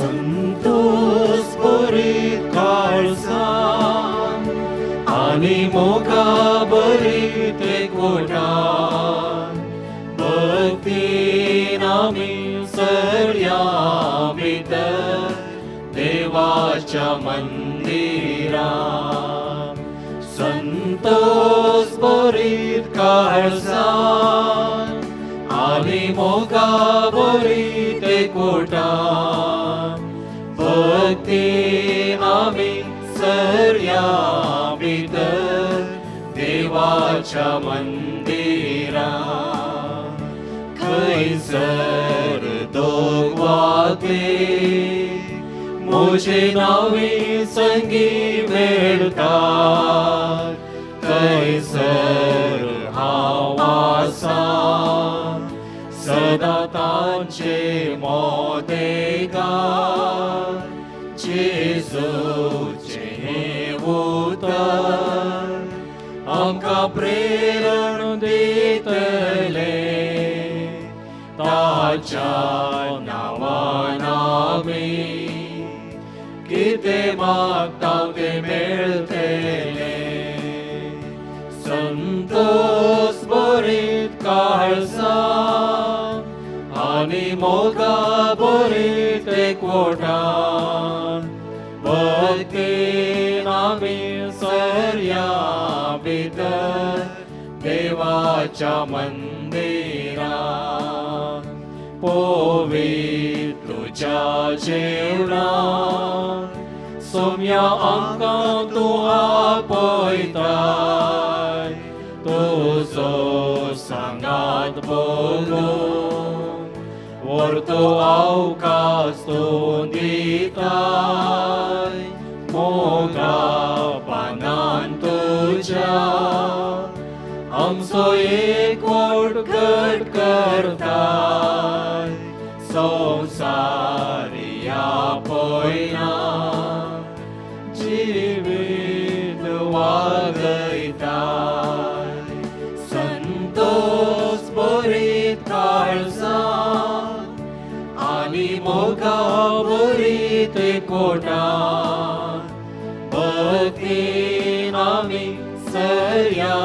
संतोष बरीत काळजान आनी मोगा बरीत एकवटान भक्तीन आमी सरया भितर देवाच्या मंदिरान संतोष बरीत काळजान आनी मोगा बरीत एकवटान भक्तीन आमी सरया भितर देवाच्या मंदिरान खंयसर दोग वा तीग म्हजे नांवे संगी मेळटात थंयसर हांव आसां सदां तांचे मोदेगार जेजूचे हें उतर आमकां प्रेरण दितले ताच्या नांवान आमी कितें मागता तें मेळटलें संतोष बरीत काळजान आनी मोगा बरीत एकवटान भक्तीन आमी सरया भितर देवाच्या मंदिरान पवित्र तुज्या जेवणान सोम्या आमकां तूं आपयताय तुजो सांगात बोलून वर्तो अवकाश तूं दिताय मोगा पानान तुज्या आमचो एकवट घट करताय संवसारिया पयना जिवीत वागयताय संतोष बरीत काळजान आनी मोगा बरीत एकवटान भक्तीन आमी सरया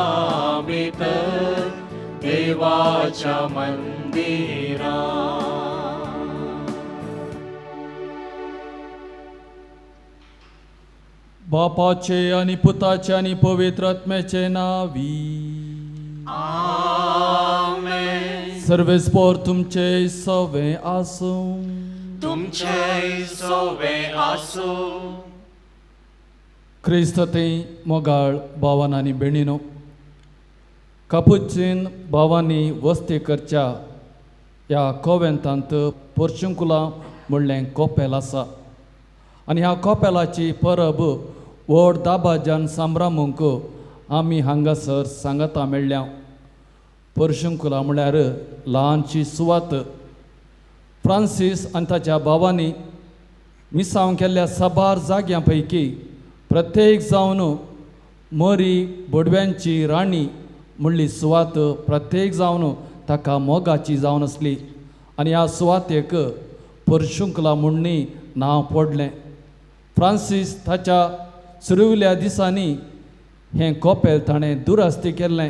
भितर देवाच्या मंदिरान बापाचे आनी पुताचे आनी पवित्र आत्म्याचे नावी आमेन सर्वेस्पोर तुमचे सवे आसूं तुमचे सोवे आसो क्रिस्तते मोगाळ भावान आनी भयणीनो कापुचीन भावांनी वस्ती करच्या ह्या कॉवेंतांत पोर्शुंकुला म्हणलें कोपेल आसा आनी ह्या कोपेलाची परब व्हड दाबाजान सांबाळूंक आमी हांगासर सांगता मेळ्ळ्या पोर्शुंकुला म्हळ्यार ल्हानशी सुवात फ्रांसीस आनी ताच्या भावांनी मिसांव केल्ल्या साबार जाग्यां पैकी प्रत्येक जावन मोरी बोडव्यांची राणी म्हणली सुवात प्रत्येक जावन ताका मोगाची जावन आसली आनी ह्या सुवातेक पोर्शुंकुला म्हणून नांव पडलें फ्रांसीस ताच्या सुरविल्ल्या दिसांनी हें कोपेल ताणें दुरस्ती केल्लें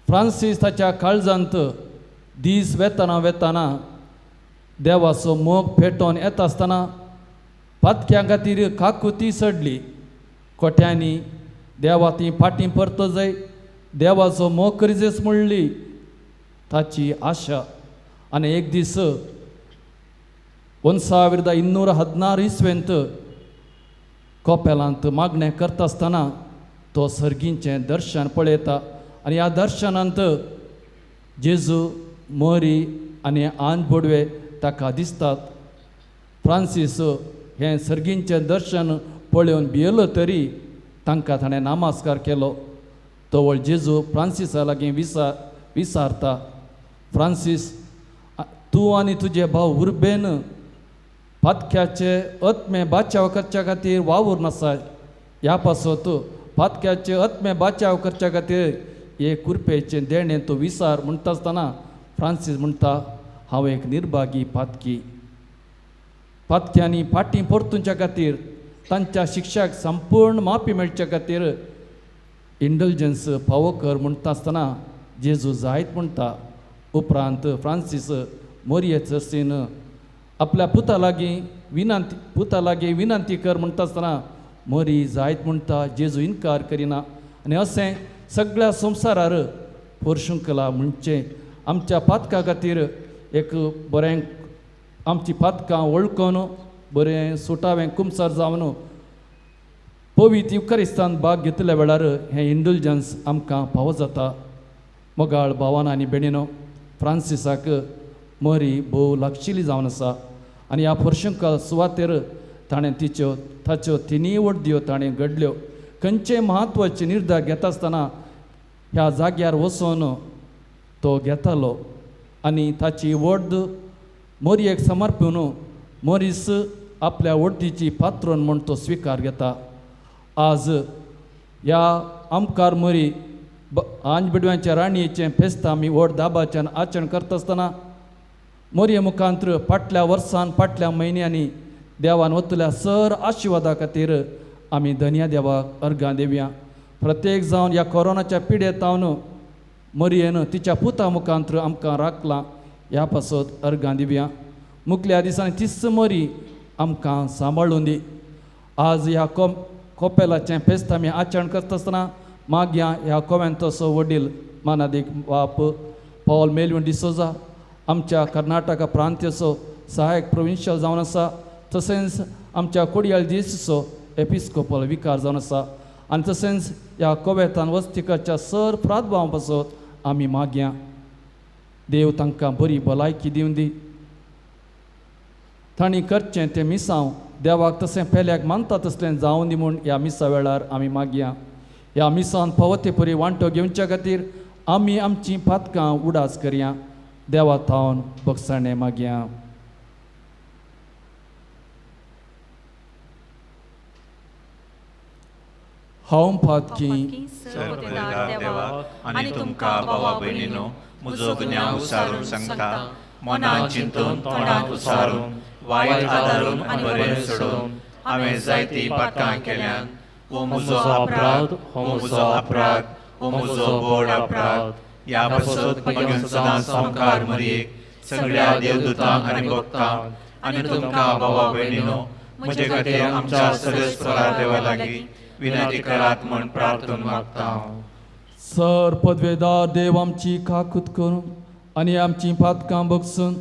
फ्रांसीस ताच्या काळजांत दीस वेतना देवाचो मोग पेटोवन येता आसतना पातक्यां खातीर काकुती सडली कोट्यांनी देवा ती फाटीं परतो जाय देवाचो मोग करीत म्हणली ताची आशा आनी एक दीस 1216 इस्वेंत कोपेलांत मागणें करता आसतना तो सर्गींचें दर्शन पळयता आनी ह्या दर्शनांत जेजू मोरी आनी आन बोडवे ताका दिसतात फ्रांसीस हें सर्गींचें दर्शन पळोवन भियेलो तरी तांकां ताणें नामास्कार केलो तवळ जेजू फ्रांसिसा लागीं विचारता फ्रांसीस तूं आनी तुजे भाव उर्बेन फातक्याचे आत्मे बाचाव करच्या खातीर वावूर नासाय ह्या पासत फातक्याचे आत्मे बाचाव करच्या खातीर हे कुरपेचें देणें तूं विचार म्हणटा आसतना फ्रांसीस म्हणटा हांव एक निर्भागी फातकी पातक्यांनी फाटीं परतुंच्या खातीर तांच्या शिक्षाक संपूर्ण माफी मेळच्या खातीर इंडल्जन्स फावो कर म्हणटा आसतना जेजू जायत म्हणटा. उपरांत फ्रांसीस मोरिये चर्चीन आपल्या पुता लागीं विनंती कर म्हणटा आसतना मोरी जायत म्हणटा. जेजू इन्कार करिना आनी अशें सगळ्या संवसारार पोरशुंकला म्हणचे आमच्या पातका खातीर एक बरें आमची पातकां वळखून बरें सुटावें कुमसार जावन पवित्र युकारिस्तान भाग घेतल्या वेळार हें इंडल्जन्स आमकां फावो जाता. मोगाळ भावान आनी भयणीनो, फ्रांसिसाक मोरी भोव लागशिल्ली जावन आसा आनी ह्या पोरशुंकल सुवातेर ताणें ताच्यो तिनूय वडद्यो ताणें घडल्यो. खंयचे म्हत्वाचे निर्धार घेता आसतना ह्या जाग्यार वचून तो घेतालो आनी ताची वड मोरयेक समर्पून मोरीस आपल्या वडदीची पात्रोन म्हूण तो स्विकार घेता. आज ह्या आमकार मोरी आंजबिडव्यांच्या राणयेचें फेस्त आमी व्हड दाबाच्यान आचरण करता आसतना मोरये मुखांत्र फाटल्या वर्सान फाटल्या म्हयन्यांनी देवान वतल्या सर आशिर्वादा खातीर आमी धन्या देवाक अर्गां देवया. प्रत्येक जावन ह्या कोरोनाच्या पिडेतावन मोरयेन तिच्या पुता मुखांत्र आमकां राखलां. ह्या पासत अर्गां दिवया. मुखल्या दिसांनी तिस्स मोरी आमकां सांबाळून दी. आज ह्या कोपेलाचें फेस्त आमी आचरण करता आसतना मागया ह्या कोव्यांतसो वडील मानादीक बाप पॉल मेल्विन डिसोजा आमच्या कर्नाटका प्रांतीयचो सहायक प्रोविन्शियल जावन आसा. तशेंच आमच्या कोडयाळ दिसचो एपिस्कोपल विकार जावन आसा. आनी तशेंच ह्या कोवेतान वस्ती करच्या सर प्रादभावा पासत आमी मागया. देव तांकां बरी भलायकी दिवन दी. तांणी करचें तें मिसांव देवाक तशें पेल्याक मानता तसलें जावन दी म्हूण ह्या मिसा वेळार आमी मागया. ह्या मिसान पवते परी वांटो घेवच्या खातीर आमी आमचीं पातकां उडास करया. देवा थावन बगसाणें मागया. हांव पातकी सर्वदार देवा आनी तुमकां भावा भयणीनो म्हजो गुन्यांव उसारून सांगता. मनान चिंतून तोंडात उसारून वायट आदारून आनी बरें सोडून हांवें जायतीं पातकां केल्यान. हो म्हजो अपराध, हो म्हजो अपराध, हो म्हजो व्हड अपराध. ह्या पासत घेवन सदांच संकार मरयेक सगळ्या देवदूतांक आनी भक्तांक आनी तुमकां भावा भयणीनो म्हजे खातीर आमच्या सर्वेस्परा देवा लागीं विनंती करात म्हूण प्रार्थून मागता. सर पदवेदार देव आमची काकूत करून आनी आमची पातकां बगसून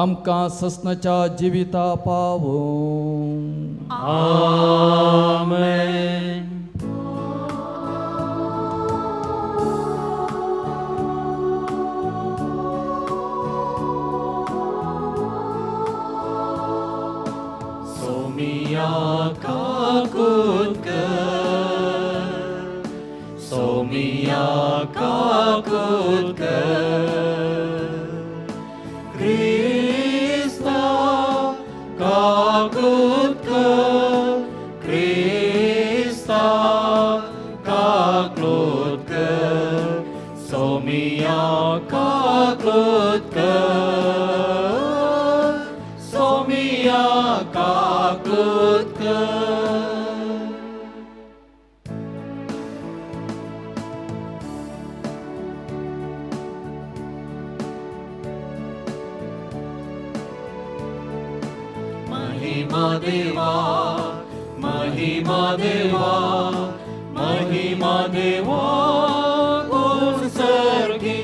आमकां ससनाच्या जिविता पावो. आमेन. सोमिया काकूत कर, सोमिया काकूत कर, क्रिस्ता काकूत कर, क्रिस्ता काकूत कर, सोमिया काकूत कर, सोमिया काकूत कर. महिमा देवा, महिमा देवा, महिमा देवा, गुण सर्गी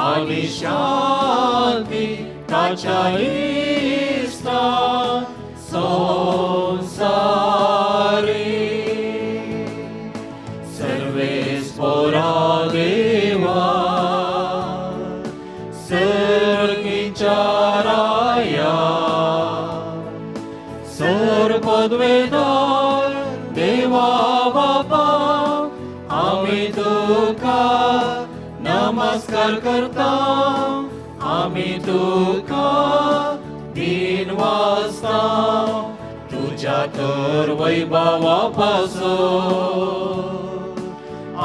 आली शांती ताच्या इष्टा संसारी. सर्वेस्परा देवा सर्गीच्या राया सर पदवेदार देवा बापा आमी तुका नमस्कार करता. आमी तुका दिन वाजता तुझ्या तर वैभवा पासून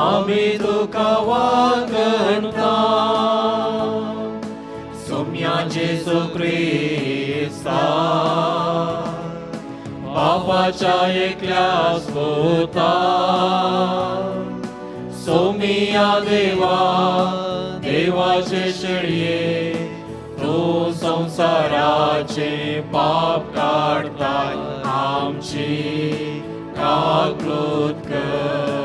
आमी तुका वागणता. सोम्या जेजू क्रिस्ता बापाच्या एकल्यास होता. सोमिया देवा देवाचे शेळये, तो संसाराचे पाप काढता आमची काकृत कर.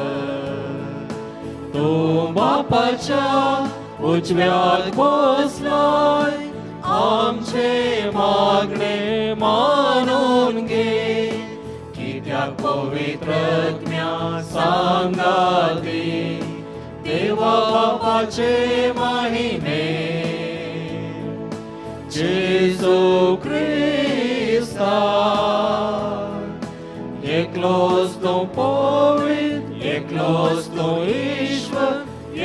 तो बापाच्या उजव्यात बसलाय, आमचे मागणे मानून घे. कित्याक पवित्रज्ञा सांगाती देवा बापाचे महिमे. जेजू ख्रिस्ता एकलोच तो पवित्र, एकलोच तो ईश्वर,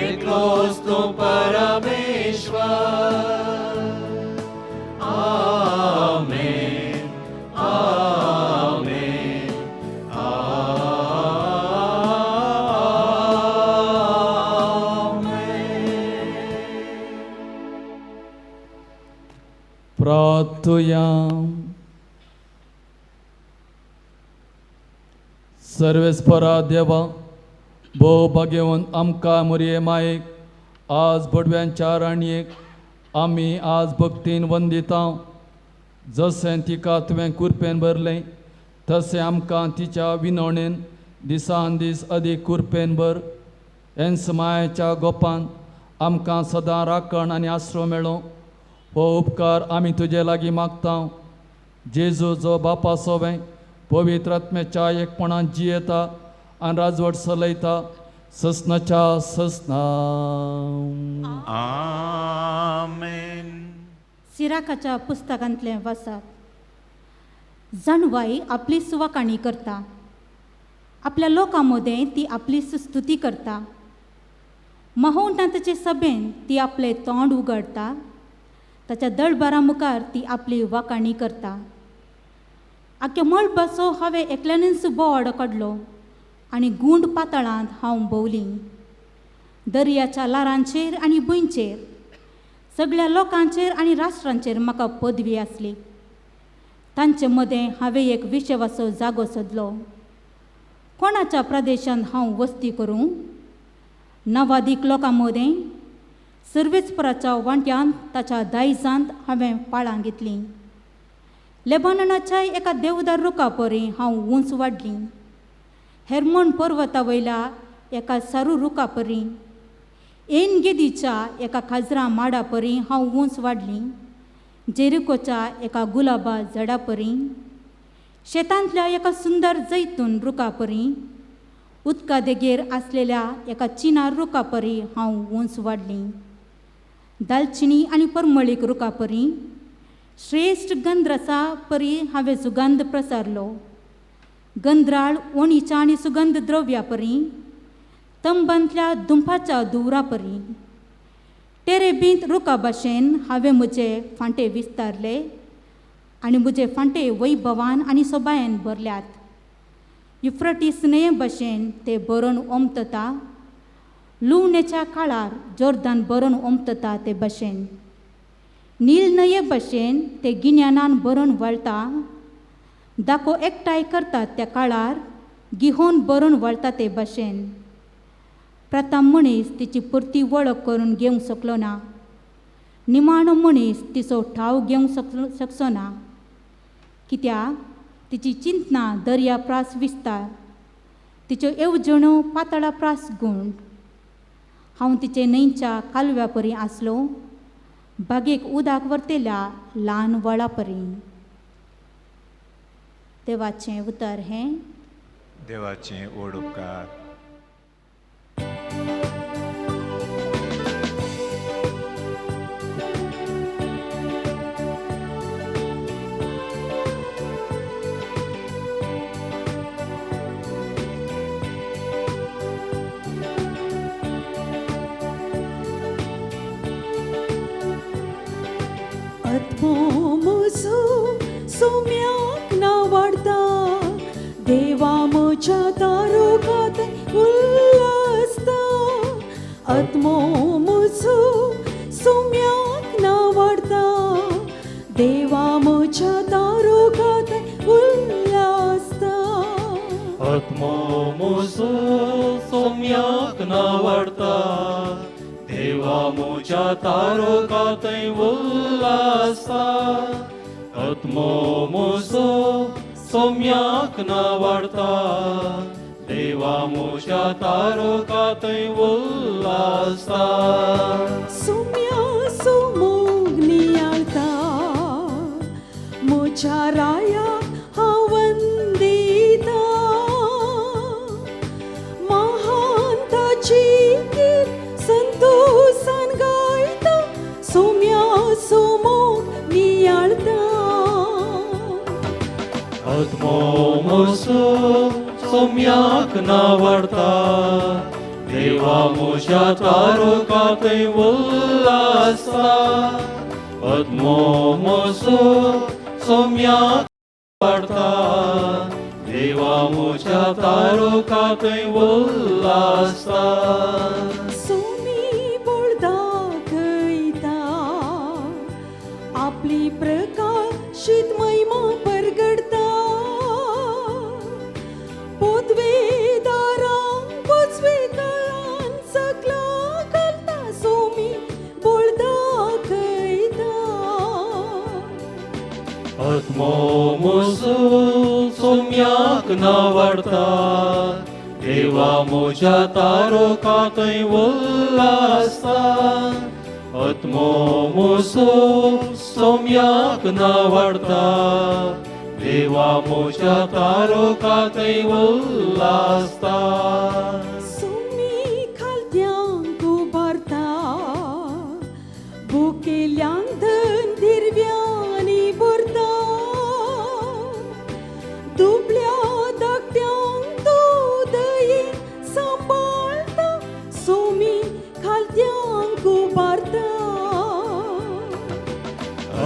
एकलोच तो परमेश्वर. आमेन, आमेन, आमेन. प्रार्थया. सर्वेस्परा देवा, भोव भाग्यवन आमकां मोरये मायेक आज बडव्यांच्या राणयेक आमी आज भक्तीन वंदिता. जशें तिका तुवें कुरपेन भरलें तशें आमकां तिच्या विनवणेन दिसान दीस अदीक कुरपेन भर. हेंच मायेच्या गोपान आमकां सदां राखण आनी आसरो मेळो. हो उपकार आमी तुजे लागीं मागता. जेजू जो बापा सोवें पवित्र आत्म्याच्या एकपणान जियेता आनी राजवट चलयता ससनाच्या ससना. आमेन. सिराकाच्या पुस्तकांतलें वाचप. जाणवाई आपली सुवाकाणी करता, आपल्या लोकां मदें ती आपली स्तुती करता. महोन्नताचे सभेन ती आपले तोंड उगडटा, ताच्या दळबारा मुखार ती आपली वाकाणी करता. आख्या मळबाचो हांवें एकल्यानच बोवाडो काडलो आनी गुंड पातळांत हांव भोंवलीं. दर्याच्या लारांचेर आनी भुंयचेर सगळ्या लोकांचेर आनी राष्ट्रांचेर म्हाका पदवी आसली. तांचे मदें हांवें एक विशेवाचो जागो सोदलो. कोणाच्या प्रदेशांत हांव वस्ती करूं? नवादीक लोकां मदें सर्वेस्पराच्या वांट्यान ताच्या दायजांत हांवें पाळां घेतलीं. लेबननाच्या एका देवदार रुखा परी हांव उंच वाडलीं. हेर्मोन पर्वता वयल्या एका सारू रुखा परी, एन गेदीच्या एका खाजरा माडा परी हांव उंच वाडलीं. जेरिकोच्या एका गुलाबा झाडा परी, शेतांतल्या एका सुंदर जैतून रुखा परी, उदका देगेर आसलेल्या एका चिनार रुखा परी हांव उंच वाडलीं. दालचिनी आनी परमळीक रुखा परी, श्रेश्ठ गंधरसा परी हांवें सुगंध प्रसारलो. गंधराळ ओणीच्या आनी सुगंध द्रव्या परी, तंबांतल्या दुंपाच्या दुवरा परी, टेरेबींत रुखा भाशेन हांवें म्हजे फांटे विस्तारले आनी म्हजे फांटे वैभवान आनी सोबायेन भरल्यात. युफ्रटीस न्हंये भाशेन ते बरोवन ओमतता, लुवणेच्या काळार जोर्दान बरोवन ओमतता ते भाशेन. नील न्हंये भाशेन ते गिन्यानान बरोवन वळटा, दाखो एकठांय करतात त्या काळार गिहोन बरोवन वळटा ते भाशेन. प्रथम मनीस तिची पुर्ती वळख करून घेवंक शकलो ना, निमाणो मनीस तिचो ठाव घेवंक शकचो ना. कित्याक तिची चिंतना दर्या प्रास विस्तार, तिच्यो येवजण्यो पातळा प्रास गुंड. हांव तिचे न्हंयच्या कालव्या परी आसलो, बागेक उदक व्हरतेल्या ल्हान वळा परी. देवाचें उतर हें. देवाचें व्हड उपकार. आत्मो म्हजो सोम्याक नावाडटा, देवा म्हज्या दारोगात उल्हासता. आत्मो म्हजो सोम्याक नावाडटा, देवा म्हज्या दारोगात उल्हासता. आत्मो म्हजो सोम्याक नावाडटा देवा म्हज्या तारोकांतय उल्हासता आत्मो म्हजो सोम्याक नावाडटा देवा म्हज्या तारोकांतय उल्हासता सुम्या सुमोग नियाळता म्हज्या रायाक हांव वंदिता महान ताची गीत संतोषान गायता सुम्या सुमोग नियाळता आत्मो म्हजो सोम्याक नावाडटा देवा म्हज्या तारोकांतय उल्हासता आत्मो म्हजो सोम्याक नावाडटा देवा म्हज्या तारोकांतय उल्हासता सोमी बोळदा खयता आपली प्रकाशीत महिमा परगडता पोतवेदारांक पोचवे कळान सकला घालता सोमी बोळदा खयता आत्मो म्हजो सोम्याक नावाडटा देवा म्हज्या तारोकांतय उल्हासता आत्मो म्हजो सोम्याक नावाडटा देवा म्हज्या तारोकांतय उल्हासता सोमी खालत्यांक उबारता भुकेल्यांक धन दिरव्यांनी भरता दुबळ्या धाकट्यांक तो दयेन सांबाळता सोमी खालत्यांक उबारता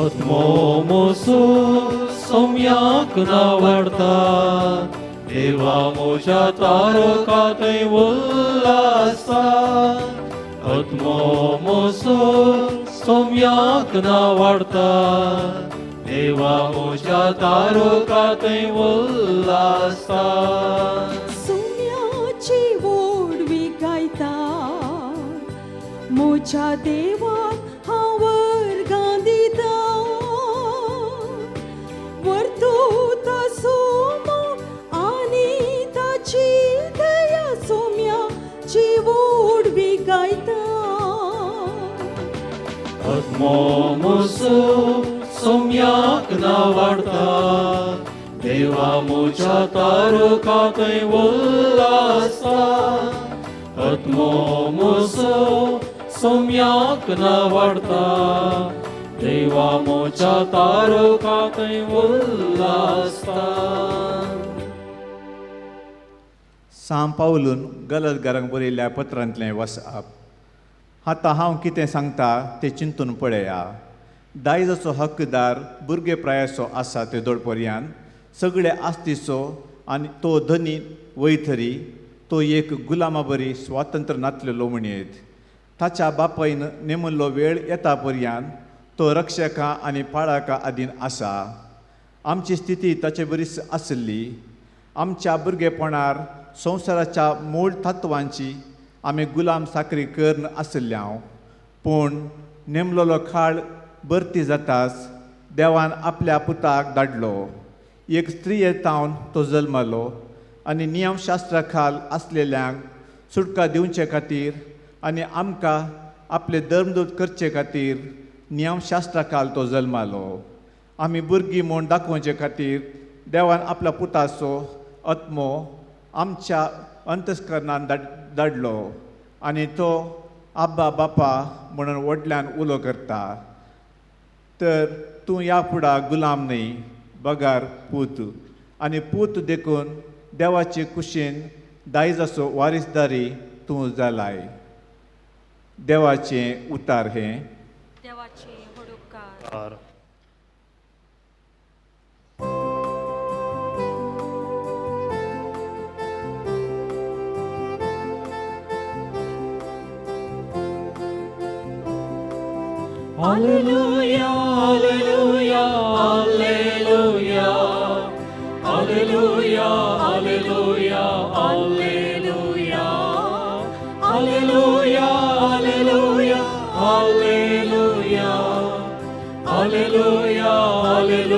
आत्मो म्हजो सोम्याक नावाडटा देवा म्हज्या तारोकांतय उल्हासता आत्मो म्हजो सोम्याक नावाडटा देवा म्हज्या तारोकांतय उल्हासता सोम्याची वोडवी गायता म्हज्या देवाक हांव वर्गां दिता वर्तुता सोमो आनी ताची दया सोम्याची वोडवी गायता आत्मो म्हजो सोम्याक नावाडटा देवा म्हज्या तारोकांतय उल्हासता आत्मो म्हजो सोम्याक नावाडटा देवा म्हज्या तारोकांतय उल्हासता साम पावलून गलतकारांक बरयल्ल्या पत्रांतलें वचप आतां हांव कितें सांगता तें चिंतून पळया दायजाचो हक्कदार भुरगे प्रायाचो आसा ते दोडपर्यंत सगळे आस्तीचो आनी तो धनी वैथरी तो एक गुलामा बरी स्वातंत्र्य नातलेलो म्हणयत ताच्या बापायन नेमिल्लो वेळ येता पर्यंत तो रक्षका आनी पाळाका आदीन आसा आमची स्थिती ताचे बरीच आसली आमच्या भुरगेपणार संवसाराच्या मूळ तत्वांची आमी गुलाम साकरी करन आसल्याव पूण नेमलेलो काळ भरती जाताच देवान आपल्या पुताक धाडलो एक स्त्रिये तावन तो जल्मलो आनी नियमशास्त्रा खाल आसलेल्यांक सुटका दिवचे खातीर आनी आमकां आपले धर्मदूत करचे खातीर नियमशास्त्रा खाल तो जल्मलो आमी भुरगीं म्हूण दाखोवचे खातीर देवान आपल्या पुताचो आत्मो आमच्या अंतस्करणान धाडलो आनी तो आब्बा बापा म्हणून व्हडल्यान उलो करता तर तूं ह्या फुडा गुलाम न्ही बगार पूत आनी पूत देखून देवाचे कुशीन दायजाचो वारीसदारी तूं जालाय देवाचें उतार हें देवाचे होडुकार Hallelujah, hallelujah, hallelujah, hallelujah, hallelujah.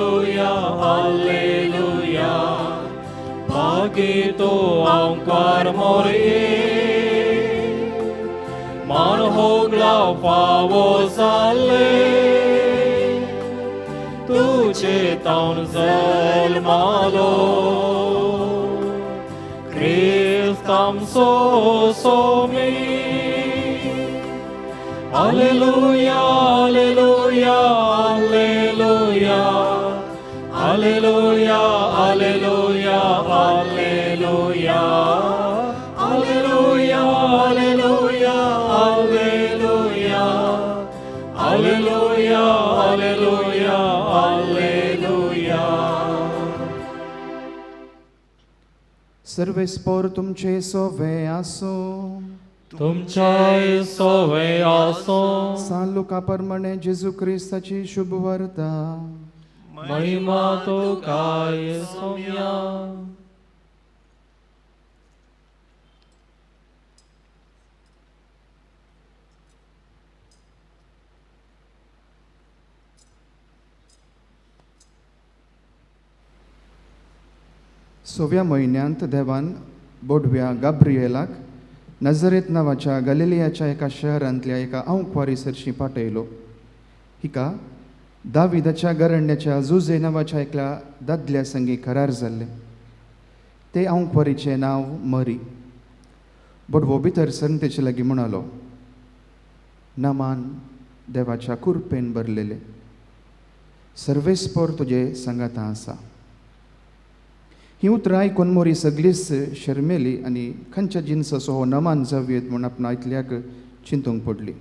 Alleluia, Alleluia. Bagito angkar morir. Man hogla favosale. तुझे ताउन जल्मालो. Christam so me. Alleluia, Alleluia, Alleluia. Alleluia, Alleluia, Alleluia. Alleluia, Alleluia, Alleluia. Alleluia, Alleluia, Alleluia. सर्वे स्पोर तुमचे सोवे आसो. तुमच्या सोवे आसो. सान लुका प्रमाणे जेजू क्रिस्ताची शुभ वार्ता. महिमा तो काय सोम्या. सोव्या म्हयन्यांत देवान बोडव्या गाब्रिएलाक नजरेत नांवाच्या गलिलियाच्या एका शहरांतल्या एका आंकवारीसरशी पाठयलो. हिका दाविदाच्या गरण्याच्या जुजे नांवाच्या एका दादल्या संगी करार जाल्ले. ते आंकवारीचें नांव मरी. बोडवो भितर सरून तेचे लागीं म्हणालो, नामान देवाच्या कुरपेन भरलेले, सर्वेस्पोर तुजे संगाता आसा. ही उतरां आयकून मोरी सगळीच शर्मेली आनी खंयच्या जिन्साचो हो नमान जावयेत म्हूण आपणा आयतल्याक चिंतूंक पडली.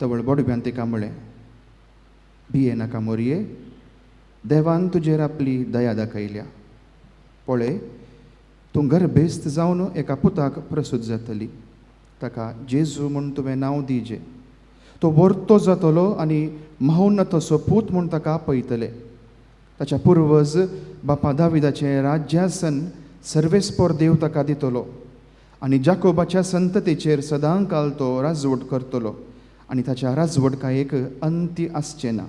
तवळ बोडव्यान तिका म्हळें, भिये नाका मोरये, देवान तुजेर आपली दया दाखयल्या. पळय, तूं गर्भेस्त जावन एका पुताक प्रसूत जातली. ताका जेजू म्हूण तुवें नांव दिजे. तो वर्तो जातलो आनी महोन्नतसो पूत म्हूण ताका आपयतले. ताच्या पुर्वज बापा दाविदाचें राज्यासन सर्वेस्पोर देव ताका दितलो आनी जाकोबाच्या संततेचेर सदांकाल तो राजवट करतलो आनी ताच्या राजवटकायेक अंती आसचें ना.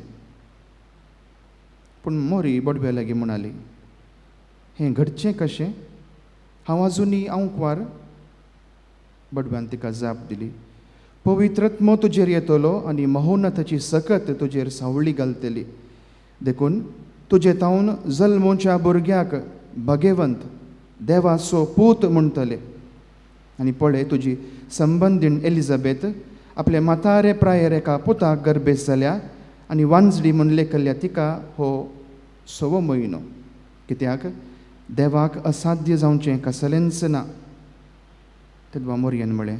पूण मोरी बोडव्या लागीं म्हणाली, हें घडचें कशें? हांव आजुनी आंकवार. बोडव्यान तिका जाप दिली, पवित्रत्म तुजेर येतलो आनी महोन्नताची सकत तुजेर सावळी घालतली. देखून तुजे तावन जल्मोच्या भुरग्याक भगेवंत देवाचो पूत म्हणटले. आनी पळय, तुजी संबंदीण एलिझाबेथ आपले म्हातारे प्रायर एका पुताक गर्भेस जाल्या आनी वांजडी म्हूण लेखल्या तिका हो 6वो म्हयनो. कित्याक देवाक असाध्य जावचें कसलेंच ना. तेदवा मोरयेन म्हळें,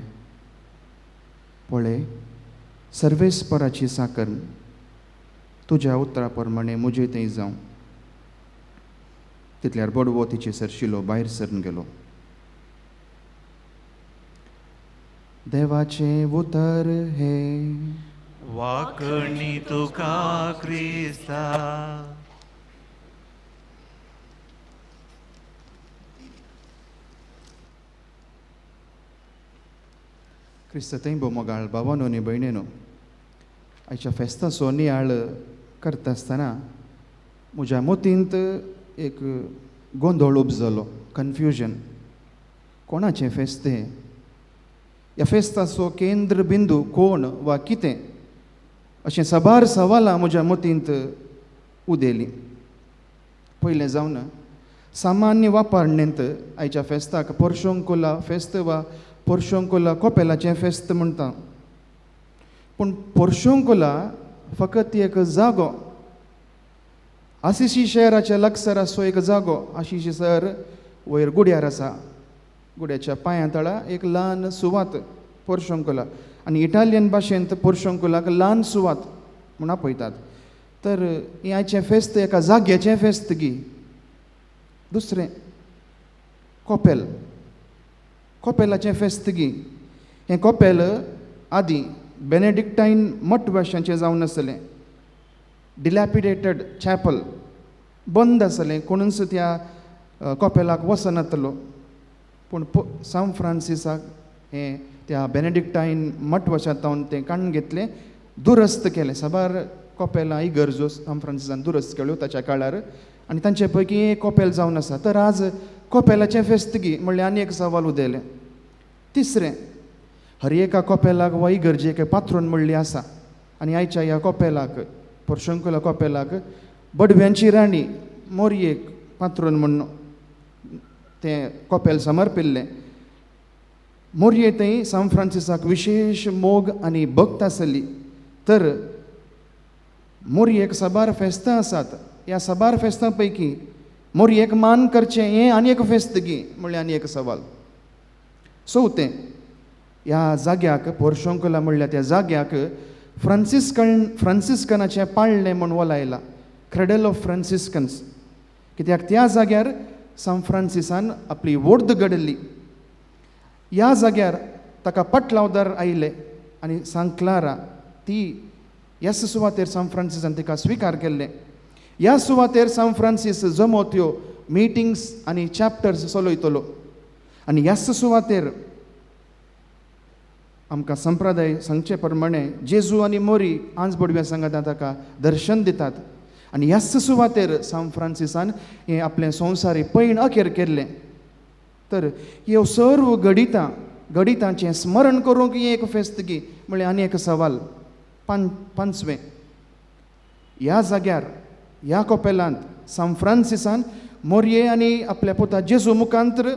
पळय, सर्वेस्पराची साकर तुज्या उतरा प्रमाणे मुजे थंय जावं. तितल्यार बोडवो तिचे सरशिलो भायर सरून गेलो. देवाचें उतर हे. वाकणी तुका क्रिस्ता. क्रिस्त थंय बोमोगाळ भावानो आनी भयणेनो, आयच्या फेस्ताचो नियाळ करता आसतना म्हज्या मतींत एक गोंधळ उपजलो, कन्फ्युजन. कोणाचें फेस्त हें? ह्या फेस्ताचो केंद्र बिंदू कोण वा कितें? अशें साबार सवालां म्हज्या मतींत उदेलीं. पयलें जावन सामान्य वापरणेंत आयच्या फेस्ताक पोर्शोंकुला फेस्त वा पोर्शोंकुला कोपेलाचें फेस्त म्हणटा. पूण पोर्शोंकुला फकत एक जागो. आसिसी शहराच्या लागसार असो एक जागो. आशिशी शहर वयर गुड्यार आसा. गुड्याच्या पांया तळा एक ल्हान सुवात पोर्शोंकुला. आनी इटालियन भाशेंत पोर्शोंकुलाक ल्हान सुवात म्हूण आपयतात. तर हें आयचें फेस्त एका जाग्याचें फेस्त गी. दुसरें कोपेल. कोपेलाचें फेस्त गी. हें कोपेल आदीं बेनेडिक्टायन मठ भाशेचें जावन आसलें. डिलॅपिडेटेड चॅपल, बंद आसलें. कोणूच त्या कोपेलाक वचनातलो. पूण सांत फ्रांसिसाक हें त्या बेनेडिक्टायन मठ वशांतावन तें काडून घेतलें, दुरस्त केलें. साबार कॉपेलां इगर्जो सान फ्रांसिसान दुरुस्त केल्यो ताच्या काळार आनी तांचे पैकी एक कॉपेल जावन आसा. तर आज कॉपेलाचें फेस्तगी म्हणल्यार आनी एक सवाल उदेले. तिसरें, हर एका कॉपेलाक वा इगर्जेक पात्रोन म्हणली आसा आनी आयच्या ह्या कॉपेलाक पोर्शंकुला कॉपेलाक बडव्यांची राणी मोरयेक पात्रोन म्हणून तें कॉपेल समर्पिल्लें. मोरये थंय सान फ्रांसिसाक विशेश मोग आनी भक्त आसली. तर मोरयेक साबार फेस्तां आसात. ह्या साबार फेस्तां पैकी मोरयेक मान करचें हें आनी एक फेस्तगी म्हणल्यार आनी एक सवाल. चवथें, ह्या जाग्याक पोर्शंकुला म्हणल्या त्या जाग्याक फ्रांसिस्कनाचें पाळणें म्हूण वलायलां, क्रेडल ऑफ फ्रांसिस्कन्स. कित्याक त्या जाग्यार सान फ्रांसिसान आपली वोर्द घडली. ह्या जाग्यार ताका पटलावदार आयले आनी सांत क्लारा ती ह्या सुवातेर सान फ्रांसिसान तिका स्विकार केल्लें. ह्या सुवातेर सान फ्रांसीस जमोत्यो मिटिंग्स आनी चॅप्टर्स चलयतलो आनी ह्याच सुवातेर आमकां संप्रदाय सांगचे प्रमाणे जेजू आनी मोरी आज बडव्या सांगाता ताका दर्शन दितात आनी ह्याच सुवातेर सान फ्रांसिसान हें आपलें संवसारी पैण अखेर केल्लें. तर ह्यो सर्व घडितांचें स्मरण करूंक ही एक फेस्तगी म्हणल्यार आनी एक सवाल. पांचवें, ह्या जाग्यार ह्या कॉपेलांत सान फ्रांसिसान मोरये आनी आपल्या पुता जेजू मुखांतर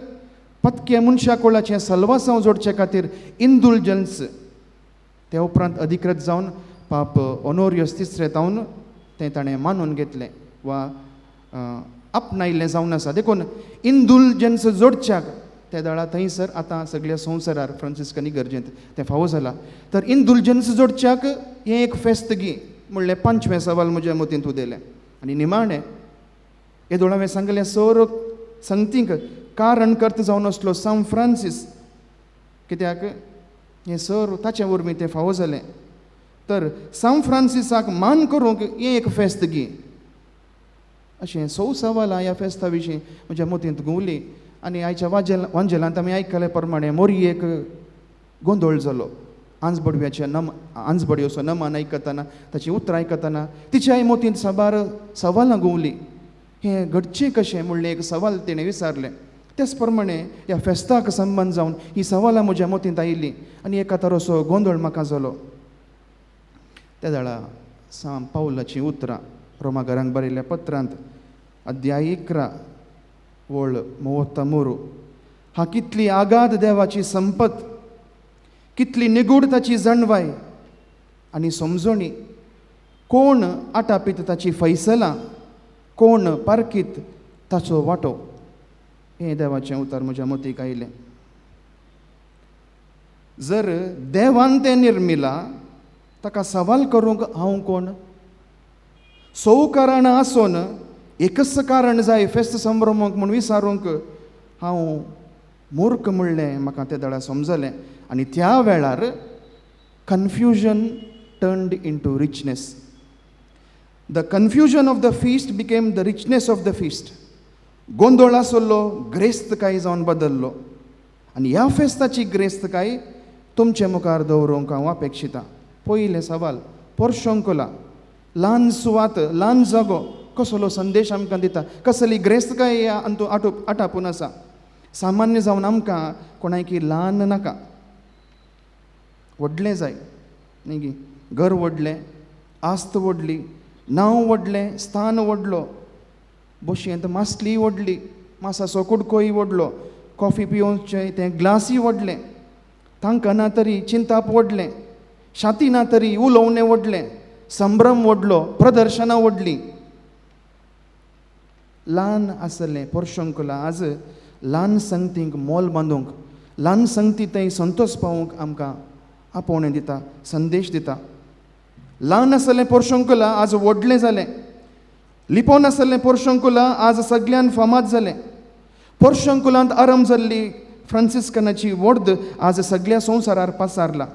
पतके मनशाकुळाचें सल्वासांव जोडचे खातीर इंडुलजन्स ते उपरांत अधिकृत जावन पाप ऑनोरियस तिसरे जावन तें ताणें मानून घेतलें वा आपणायल्लें जावन आसा. देखून इंडुलजन्स जोडच्याक त्या दळा थंयसर आतां सगळ्या संवसारार फ्रांसिस्कनी गरजेंत तें फावो जाला. तर इंडुलजन्स जोडच्याक हें एक फेस्तगी म्हणलें पांचवें सवाल म्हज्या मतींत उदेलें. आनी निमाणें हे दोळा हांवें सांगलें सर संगतींक कारण कर्त जावन आसलो सान फ्रांसीस. कित्याक हें सर ताचे वरवीं तें फावो जालें. तर सान फ्रांसिसाक मान करूंक हें एक फेस्तगी अशें सवालां ह्या फेस्ता विशीं म्हज्या मतींत घुंवली. आनी आयच्या वांजेलांत आमी आयकले प्रमाणे मोरयेक गोंदळ जालो. आंजबडव्याच्या आंजबडयोचो नमन आयकतना ताची उतरां आयकतना तिच्या मतींत साबार सवालां घुंवली. हें घडचें कशें म्हणलें एक सवाल तिणें विचारलें. तेच प्रमाणे ह्या फेस्ताक संबंद जावन ही सवालां म्हज्या मतींत आयिल्लीं आनी एका तरोसो गोंदळ म्हाका जालो. त्या वेळा सान पावलाची उतरां रोमाकारांक बरयल्ल्या पत्रांत अध्याय 11 वळ 33 हा कितली आगाध देवाची संपत, कितली निगूढ ताची जाणवाय आनी समजणी. कोण आटापीत ताची फैसलां, कोण पारखीत ताचो वांटो. हें देवाचें उतर म्हज्या मतीक आयलें. जर देवान तें निर्मिलां ताका सवाल करूंक हांव कोण? 100 कारणां आसून एकच कारण जाय फेस्त संभ्रमूंक म्हूण विचारूंक हांव मूर्ख म्हणलें म्हाका त्या दळा समजलें. आनी त्या वेळार confusion turned into richness. The confusion of the feast became the richness of the feast. गोंदळ आसलो ग्रेस्तकाय जावन बदल्लो. आनी ह्या फेस्ताची ग्रेस्तकाय तुमचे मुखार दवरूंक हांव अपेक्षिता. पयलें सवाल, पोर्शंकुला ल्हान सुवात, ल्हान जागो कसलो संदेश आमकां दिता, कसली ग्रेस्तकाय ह्या आटापून आसा. सामान्य जावन आमकां कोणायकी ल्हान नाका, व्हडलें जाय न्ही गी. घर व्हडलें, आस्त व्हडली, नांव व्हडलें, स्थान व्हडलो, बशेंत मासली व्हडली, मासाचो कुडकोय व्हडलो, कॉफी पिवचें तें ग्लासी व्हडलें, तांकां ना तरी चिंताप व्हडलें, छाती ना तरी उलोवणें व्हडलें, संभ्रम व्हडलो, प्रदर्शनां व्हडलीं. ल्हान आसलें पोर्शंकुला आज ल्हान संगतींक मोल बांदूंक, ल्हान संगती थंय संतोश पावूंक आमकां आपोवणें दिता, संदेश दिता. ल्हान आसलें पोर्शंकुला आज व्हडलें जालें. लिपोन आसलें पोर्शंकुला आज सगळ्यान फामाद जालें. पोर्शंकुलांत आरंभ जाल्ली फ्रांसिस्कनाची वोर्द आज सगळ्या संवसारार पासारला.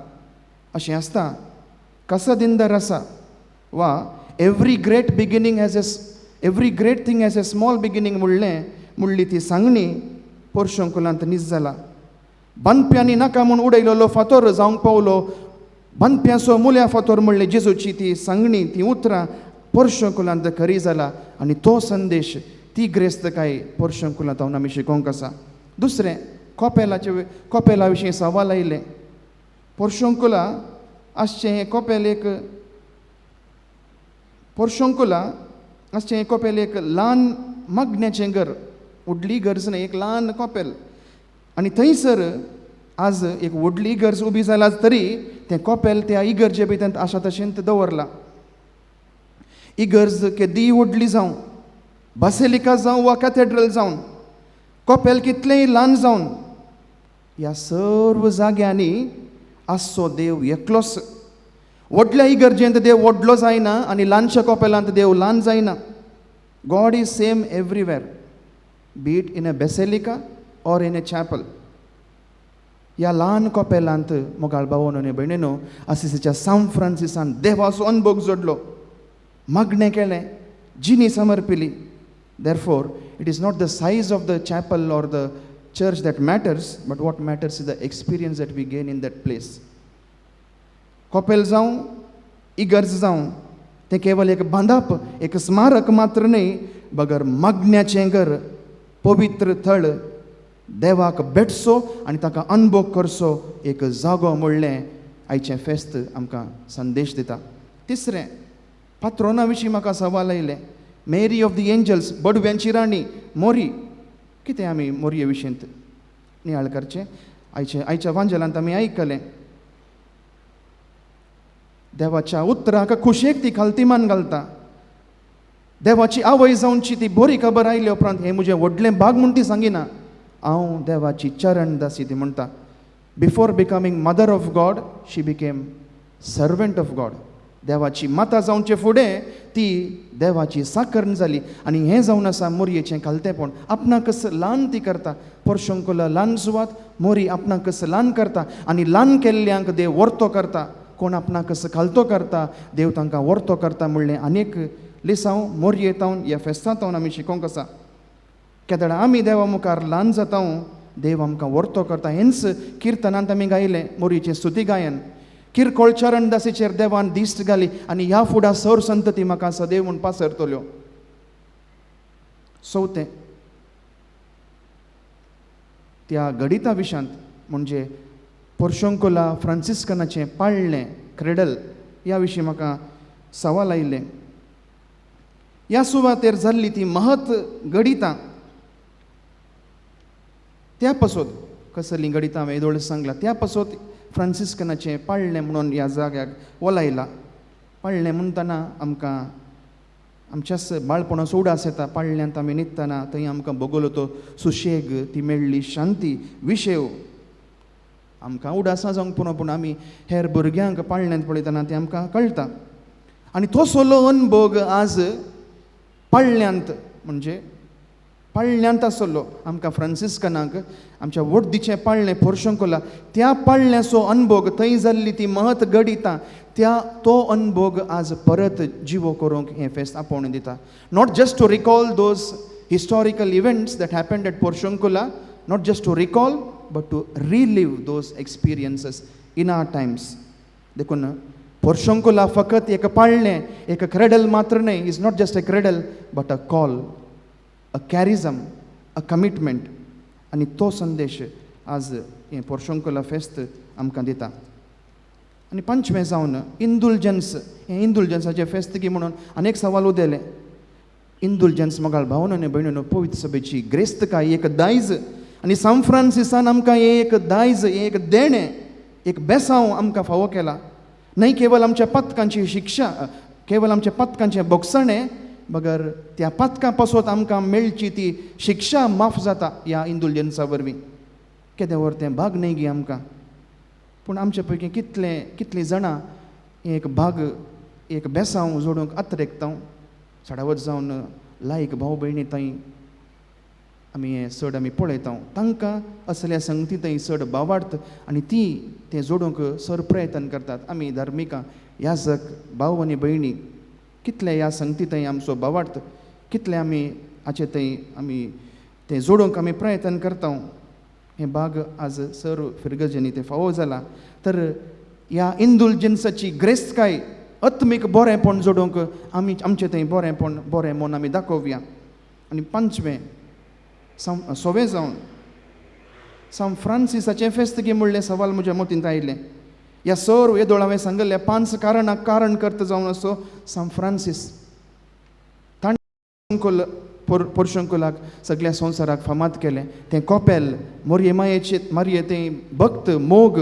अशें आसता कसा दिनदार आसा वा every great thing has a small beginning म्हणली ती सांगणी पोर्शंकुलांत नीज जाला. बांदप्यांनी नाका म्हूण उडयलेलो फातोर जावंक पावलो बांदप्याचो मुल्या फातोर म्हणले जेजूची ती सांगणी ती उतरां पोर्शंकुलांत खरी जाला आनी तो संदेश ती ग्रेस्तकाय पोर्शंकुलांत हांव आमी शिकोवंक आसा. दुसरें कोपेला विशीं सवाल आयले. पोर्शंकुला आसचें हें कोपेल एक पोर्शंकुला आसचें हें कोपेल एक ल्हान मगण्याचें घर, व्हडली गरज न्हय, एक ल्हान कोपेल. आनी थंयसर आज एक व्हडली इगर्ज उबी जाला तरी तें कोपेल त्या इगर्जे भितर आसा तशेंच दवरला. इगर्ज केदी व्हडली जावं, बासेलिका जावं वा कॅथेड्रल जावन, कोपेल कितलेंय ल्हान जावन, ह्या सर्व जाग्यांनी आसचो देव एकलोच. व्हडल्या इगर्जेंत देव व्हडलो जायना आनी ल्हानशा कोपेलांत देव ल्हान जायना. God is same everywhere, be it in a basilica or in a chapel. ह्या ल्हान कोपेलांत मोगाळ भावांनो आनी भयणींनो, असिसीच्या सान फ्रांसिसान देवाचो अनुभव जोडलो, मगणें केलें, जिनी समर्पिली. Therefore, it is not the size of the chapel or the church that matters, but what matters is the experience that we gain in that place. Coppell जावं, इगर्ज जावं, तें केवल एक बांदप, एक स्मारक मात्र न्हय, बगर मगण्याचें घर, पवित्र थळ, देवाक भेटचो आनी ताका अनुभव करचो एक जागो म्हणलें आयचें फेस्त आमकां संदेश दिता. तिसरें, पात्रोना विशीं म्हाका सवाल आयले. मेरी ऑफ द एंजल्स, बडव्यांची राणी मोरी. कितें आमी मोरये विशीं नियाळ करचें? आयच्या वांजेलांत आमी आयकलें, देवाच्या उतराक खुशेक ती खालतीमान घालता. देवाची आवय जावनची ती बरी खबर आयले उपरांत हें म्हजें व्हडलें भाग म्हूण ती सांगिना, हांव देवाची चरण दासी ती म्हणटा. Before becoming mother of God she became servant of God. देवाची माता जावचे फुडें ती देवाची साकर्ण जाली. आनी हें जावन आसा मोरयेचें खालतेपण. आपणाकच ल्हान ती करता. पोर्शंकुला ल्हान सुवात, मोरी आपणाकच ल्हान करता आनी ल्हान केल्ल्यांक देव वर्तो करता. कोण आपणाकच खालतो करता, देव तांकां वर्तो करता म्हणलें आनीक लिसांव मोरयेतावन ह्या फेस्तांतावन आमी शिकोवंक आसा. केदळ आमी देवा मुखार ल्हान जाता, देव आमकां वर्तो करता. हेंच किर्तनांत आमी गायलें, मोरयेचें स्तुती गायन. किरकोळ चरण दासीचेर देवान दिश्ट घाली आनी ह्या फुडा सर संतती म्हाका सदैव म्हूण पासरतल्यो. चवथें, त्या गणिता विशांत म्हणजे पोर्शंकुला फ्रांसिस्कनाचें पाळणें क्रेडल ह्या विशीं म्हाका सवाल आयले. ह्या सुवातेर जाल्ली ती महत् गणितां, त्या पासत कसली गणितां हांवें येदोळ सांगला, त्या पासत फ्रांसिस्कनाचें पाळणें म्हणून ह्या जाग्याक ओलायला. पाळणें म्हणटना आमकां आमच्याच बाळपणाचो उडास येता. पाळण्यांत आमी न्हिदतना थंय आमकां भोगलो तो सुशेग, ती मेळ्ळी शांती, विशेव आमकां उडासां जावंक पुरो, पूण आमी हेर भुरग्यांक पाळण्यांत पळयतना तें आमकां कळटा. आनी तो सोलो अनुभव आज पाळण्यांत म्हणजे पाळण्यांत आसलो. आमकां फ्रांसिस्कनाक आमच्या व्हडीचें पाळणें पोर्शंकुला, त्या पाळण्याचो अनुभव, थंय जाल्ली ती महत् गणितां, तो अनुभव आज परत जिवो करूंक हें फेस्त आपोवन दिता. Not just to recall those historical events that happened at Portiuncula, not just to recall but to relive those experiences in our times. देखून पोर्शंकुला फकत एक पाळणें, एक क्रेडल मात्र न्हय, is not just a cradle but a call, a charism, a commitment. आनी तो संदेश आज हें पोर्शंकुला फेस्त आमकां दिता. आनी पंचवें जावन इंदुलजन्स, हें इंदुलजन्साचें फेस्त की म्हणून अनेक सवाल उदेले. इंदुलजन्स मोगाळ भावनो आनी भयणीनो, पवित्र सभेची ग्रेस्तकाय एक दायज आनी सान फ्रांसिसान आमकां एक दायज, एक देणें, एक बेसांव आमकां फावो केला. न्हय केवल आमच्या पथकांची शिक्षा, केवल आमच्या पथकांचें बोगसणें, बगर त्या पथकां पासत आमकां मेळची ती शिक्षा माफ जाता ह्या इंदुलजन्सा वरवीं. केदें व्हर भाग न्हय गी आमकां, पूण आमचे पैकी कितलीं जाणां एक भाग, एक बेसांव जोडूंक आत्रेकता. सडावत जावन लायक भाव भयणी थंय आमी हें चड आमी पळयता. तांकां असल्या संगती थंय चड भावार्थ आनी तें जोडूंक सर प्रयत्न करतात. आमी धार्मिकां, याजक भाव आनी भयणी कितले ह्या संगती थंय आमचो भावार्थ, कितले आमी हाचे थंय आमी तें जोडूंक आमी प्रयत्न करता. हें भाग आज सर फिरगजेनी तें फावो जाला. तर ह्या इंडुलजन्साची ग्रेस्तकाय आत्मीक बरेंपण जोडूंक आमी आमचें थंय बरेंपण बरें म्हूण आमी दाखोवया. आनी पांचवें सोवें जावन सान फ्रांसिसाचें फेस्त घे म्हणलें सवाल म्हज्या मतींत आयलें. ह्या सर्व येदोळ हांवें सांगलें 5 कारणांक कारण करता जावन असो सान फ्रांसीस ताणें पोर्शुंकुलाक सगळ्या संवसाराक फामाद केलें. तें कोपेल मारये तें भक्त मोग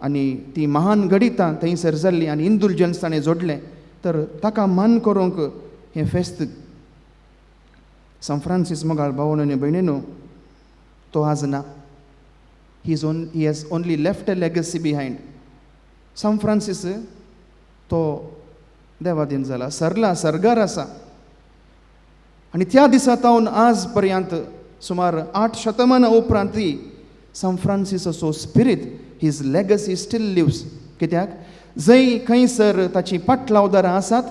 आनी ती महान गणितां थंयसर जाल्लीं आनी इंडुलजन्स ताणें जोडलें. तर ताका मान करूंक हें फेस्त सान फ्रांसीस मोगाळ भावांनो आनी भयणीनो तो आज ना. he has only left a legacy behind. San Francis तो देवाधीन जाला, सरला, सरगार आसा. आनी त्या दिसा तावन आज पर्यंत सुमार 8 शतमानां उपरांतय सान फ्रांसीस असो spirit his legacy still lives. कित्याक जंय खंयसर ताची पाटलावदारां आसात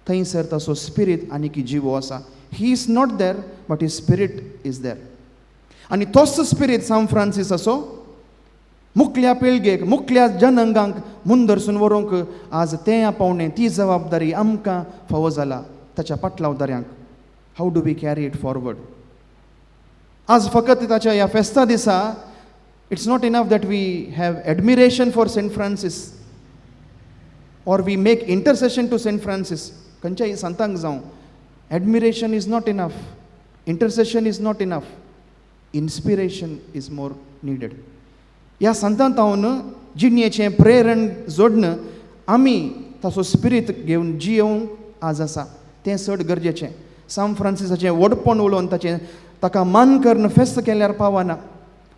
थंयसर ताचो स्पिरीट आनीक जिवो आसा. He is not there but his spirit is there. आनी तोच स्पिरीट सान फ्रांसीस असो मुखल्या पिळगेक मुखल्या जनांगांक मुंदरसून व्हरूंक आज तें आपोवणें ती जबाबदारी आमकां फावो जाला ताच्या पाटलावदाऱ्यांक. How do we carry it forward. आज फकत ताच्या ह्या फेस्ता दिसा it's not enough that we have admiration for Saint Francis or we make intercession to Saint Francis. खंयच्याय संतांक जावं admiration is not enough, intercession is not enough, inspiration is more needed. ह्या संतांत हांवन जिणेचें प्रेरण जोडन आमी ताचो स्पिरीट घेवन जियोंक आज आसा तें चड गरजेचें. सान फ्रांसिसाचें व्हडपण उलोवन ताका मान करून फेस्त केल्यार पावना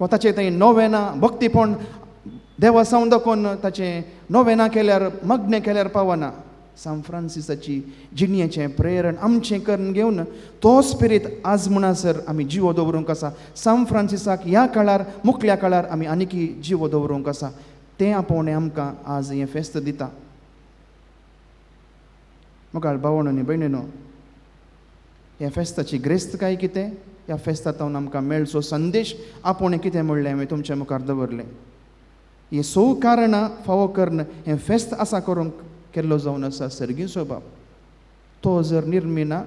वा ताचें थंय नोवेनां भक्तीपण देवा सावन दाखोवन ताचें नोवेनां केल्यार मग्न केल्यार पावना. सान फ्रांसिसाची जिणेचें प्रेरण आमचें करून घेवन तो स्पिरीट आज म्हणसर आमी जिवो दवरूंक आसा. सान फ्रांसिसाक ह्या काळार मुखल्या काळार आमी आनीकय जिवो दवरूंक आसा. तें आपोवणें आमकां आज हें फेस्त दिता. मोगाळ भावांनो आनी भयणीनो, ह्या फेस्ताची ग्रेस्तकाय कितें, ह्या फेस्तांत आमकां मेळचो संदेश आपोवणें कितें म्हणलें हांवें तुमच्या मुखार दवरलें. ही 6 कारणां फावो करून हें फेस्त आसा करूंक केल्लो जावन आसा सर्गी स्वभाव. तो जर निर्मिना,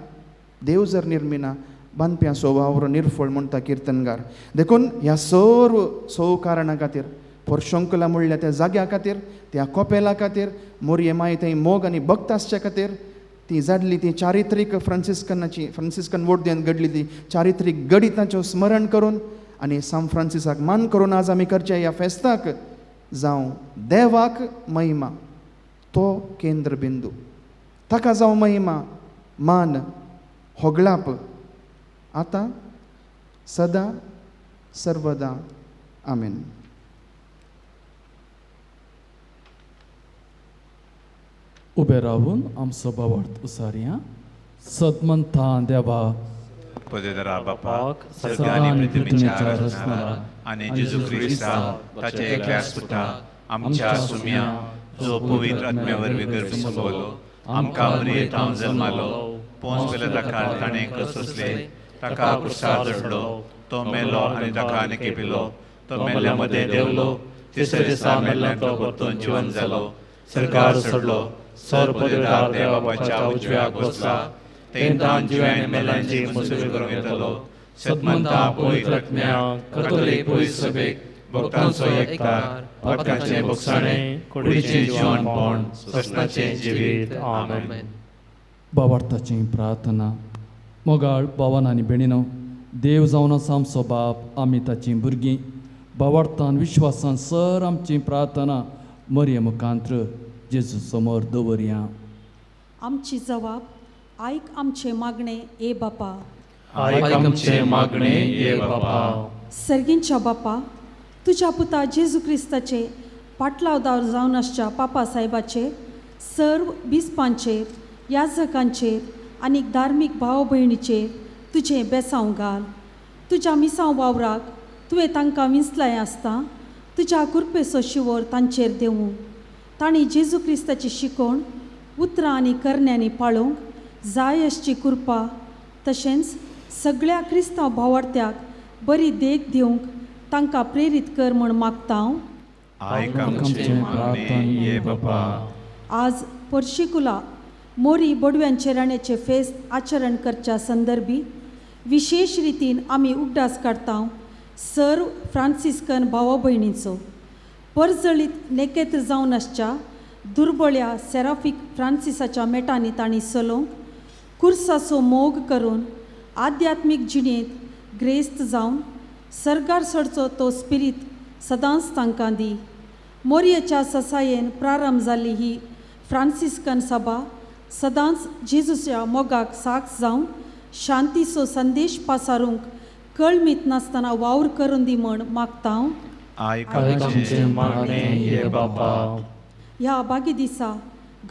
देव जर निर्मिना, बांदप्याचो वावर निर्फळ म्हणटा किर्तनगार. देखून ह्या सर्व 6 कारणां खातीर पोर्शुंकुला म्हणल्या त्या जाग्या खातीर, त्या कोपेला खातीर, मोरये माय थंय मोग आनी भक्त आसचे खातीर, ती जाडली ती चारित्रीक फ्रांसिस्कन वोर्देन घडली ती चारित्रीक गणितांचें स्मरण करून आनी सान फ्रांसिसाक मान करून आज आमी करचे ह्या फेस्ताक जावं देवाक महिमा तो केंद्रबिंदू. ताका जावं महिमा, मान, होगळाप आतां सदां सर्वदा. आमेन. उबे रावून आमचो भावार्थ उसारया. सदमंता देवा पदरा बापा सगळ्या सगळ्या आणि पृथ्वीच्या पृथ्वीच्या रचणारा रचणारा आणि जेजू ख्रिस्ता ताचे एकल्या सुटा आमच्या सुम्या जो पवित्र आत्म्यावर गर्भ संभवलो आमकां मरियेंतां जल्मालो पोंस पिलाता काळ ताणें कसले ताका क्रुसार चडलो तो मेलो आनी ताका आनी केपिलो तो मेल्ल्या मदें देंवलो तिसऱ्या दिसा मेल्ल्यान तो परतून जिवंत जालो सरकार चडलो सर्वपदवीदार देवा बापाच्या उजव्याक बसला तेन्ना जिवाय मेल्ल्यांची मुसबी करूंक येतलो सदमंता पवित्र आत्म्या कथोलीक पवित्र सभेक भक्तांचो एककार भक्तांचे भोगसाणें कुडीचें जीवनपण ससनाचें जिवीत. आमेन. भावार्थाची प्रार्थना. मोगाळ भावान आनी भयणीनो, देव जावन आसा आमचो बाप, आमी ताची भुरगीं. भावार्थान विश्वासान सर आमची प्रार्थना मरिये मुखांत्र जेजू समोर दवरया. आमची जबाब आयक आमचे मागणे ए बापा. आयक आमचे मागणे ये बापा. सर्गींच्या बापा, तुझ्या पुता जेजू क्रिस्ताचे पाटलावदार जावन आसच्या पापा साहेबाचेर सर्व बिस्पांचेर याजकांचेर आनी धार्मीक भाव भयणीचेर तुजें बेसांव घाल. तुज्या मिसांव वावराक तुवें तांकां विंचलाय आसता तुज्या कृपेचो शिवोर तांचेर देवूं. तांणी जेजू क्रिस्ताची शिकोवण उतरां आनी करण्यांनी पाळोवंक जाय आसची कृपा तशेंच सगळ्या क्रिस्तांव भावार्थ्याक बरी देख दिवंक तांकां प्रेरीत कर म्हूण मागता हांव. आयक आमचें मागणें ये बापा. आज पर्शिकुला मोरी बोडव्यांचे राण्याचे फेस्त आचरण करच्या संदर्भी विशेष रितीन आमी उगडास काडटा सर्व फ्रांसिस्कन भावा भयणींचो. परजळीत नेकेत्र जावन आसच्या दुर्बळ्या सेराफीक फ्रांसिसाच्या मेटांनी तांणी चलोवंक कुर्साचो मोग करून आध्यात्मीक जिणेंत ग्रेस्त जावन सरकार सोडचो तो स्पिरीत सदांच तांकां दी. मोरयेच्या ससायेन प्रारंभ जाल्ली ही फ्रांसिस्कन सभा सदांच जेजूच्या मोगाक साक्ष जावन शांतीचो संदेश पासारूंक कळमीत नासतना वावर करून दी म्हण मागता हांव. आयक आमचें मागणें ये बापा. ह्या बागी दिसा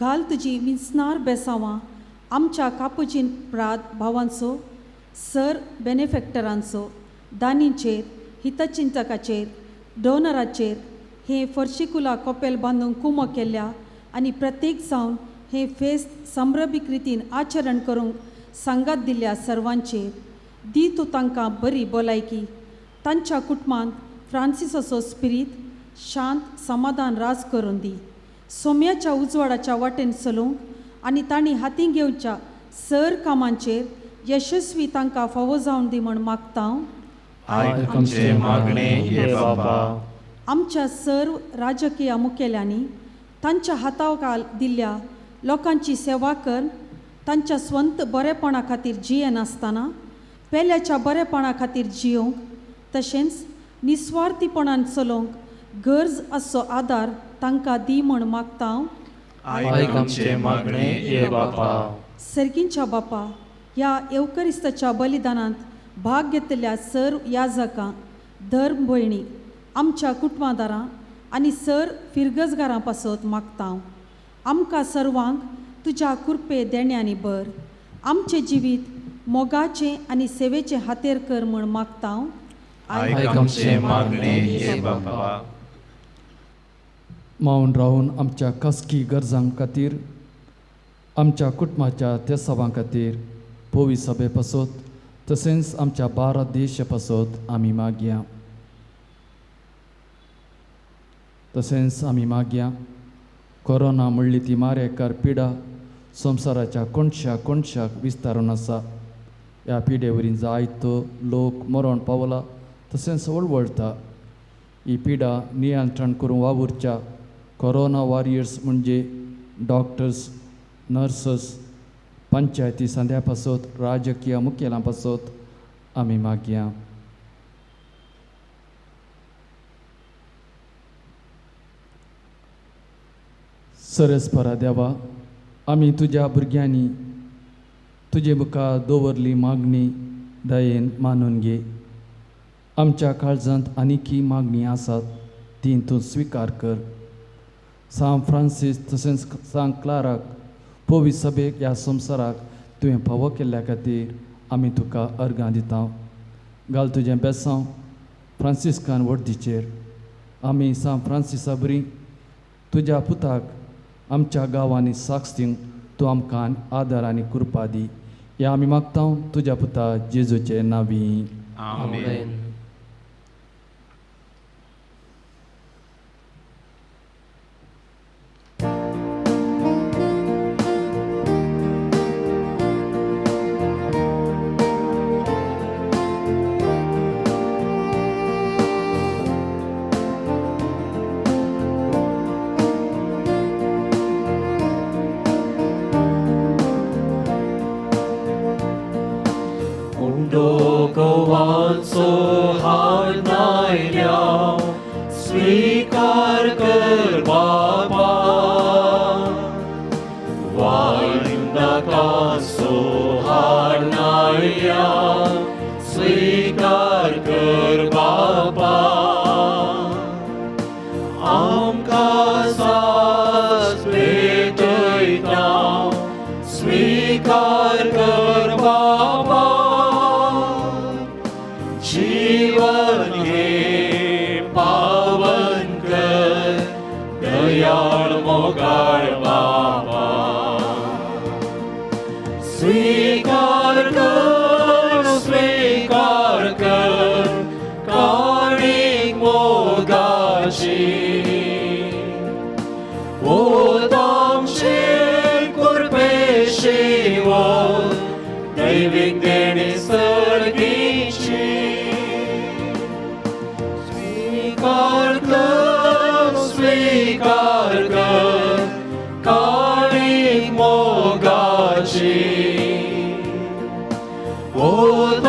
घाल तुजी विंचणार बेसांवां आमच्या कापुजीन प्राद भावांचो, सर बेनेफॅक्टरांचो, दानींचेर, हितचिंतकाचेर, डोनराचेर हे फर्शिकुला कोपेल बांदूंक कुमो केल्ल्या आनी प्रत्येक जावन हे फेस्त संभ्रमीक रितीन आचरण करूंक सांगात दिल्ल्या सर्वांचेर दी तूं तांकां बरी भलायकी. तांच्या कुटुंबांत फ्रांसिसाचो स्पिरीत शांत समाधान राज करून दी. सोम्याच्या उजवाडाच्या वाटेन चलोवंक आनी तांणी हातीं घेवच्या सर कामांचेर यशस्वी तांकां फावो जावन दी म्हण मागता हांव. आयक आमचें मागणें ये बापा. आमच्या सर्व राजकीय मुखेल्यांनी तांच्या हाताखाल दिल्ल्या लोकांची सेवा कर तांच्या स्वंत बरेपणा खातीर जिये नासतना पेल्याच्या बरेपणा खातीर जियोंक तशेंच निस्वार्थीपणान चलोवंक गरज असो आदार तांकां दी म्हण मागता हांव. आयक आमचें मागणें ये बापा. सर्गींच्या बापा ह्या येवकरिस्ताच्या बलिदानांत भाग घेतलेल्या सर्व याजकां, धर्म भयणी, आमच्या कुटुंबादारां आनी सर फिरगजगारां पासत मागता हांव. आमकां सर्वांक तुज्या कृपे देण्यांनी भर. आमचें जिवीत मोगाचें आनी सेवेचें हातेर कर म्हण मागता हांव. आयक आमचें मागणें ये बापा. मावन रावन आमच्या खासगी गरजां खातीर आमच्या कुटुंबाच्या तेसावां खातीर पोवी सभे पासत तशेंच आमच्या भारत देशा पासत आमी मागया. तशेंच आमी मागया कोरोना म्हणली ती मारेकार पिडा संवसाराच्या कोणशाक विस्तारून आसा. ह्या पिडे वरवीं जायतो लोक मरण पावला तशेंच वळवळटा. ही पिडा नियंत्रण करून वावुरच्या कोरोना वॉरियर्स म्हणजे डॉक्टर्स, नर्सस, पंचायती संद्या पासत राजकीय मुखेलां पासत आमी मागया. सरस्परा देवा, आमी तुज्या भुरग्यांनी तुजे मुखार दवरली मागणी दयेन मानून घे. आमच्या काळजांत आनीकय मागणी आसात ती तूं स्विकार कर. सांत फ्रांसीस तशेंच सांत क्लाराक पोवी सभेक ह्या संवसाराक तुवें फावो केल्ल्या खातीर आमी तुका अर्गां दिता. घाल तुजें बेसांव फ्रांसिस्कान वर्दीचेर. आमी सांत फ्रांसिसा बरी तुज्या पुताक आमच्या गांवांनी साक्ष दिवंक तूं आमकां आदार आनी कृपा दी. हें आमी मागता तुज्या पुता जेजूचे नांवी. आमेन. गोवांचो हात आयल्या स्वीकार कर बाबा. वायंदाकाचो हात आयल्या स्वीकार कर बाबा. आमकां सास भेटयता स्वीकार कर बाबा. जीवन हे पावन कर दयाळ मोगाळ बाबा. स्वीकार कर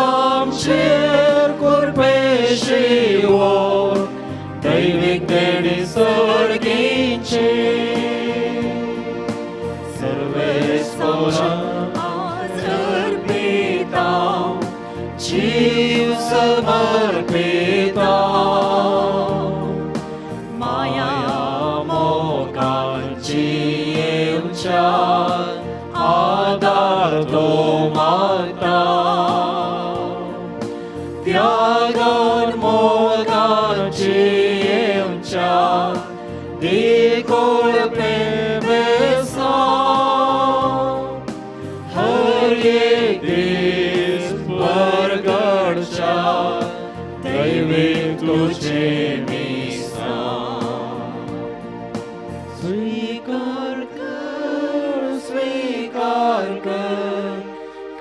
आमचेर कुर्बेशिवोर दैविक देणी सर्गींचे सर्वेस्परा अर्पिता जीव समर्पिता माया मोगांची येवच्या आदार तो मागता त्यागान मोगांची येवच्या देखोळ प्रेमेसा हर एक दीस परगडच्या दैविक तुझे मिसा स्वीकार कर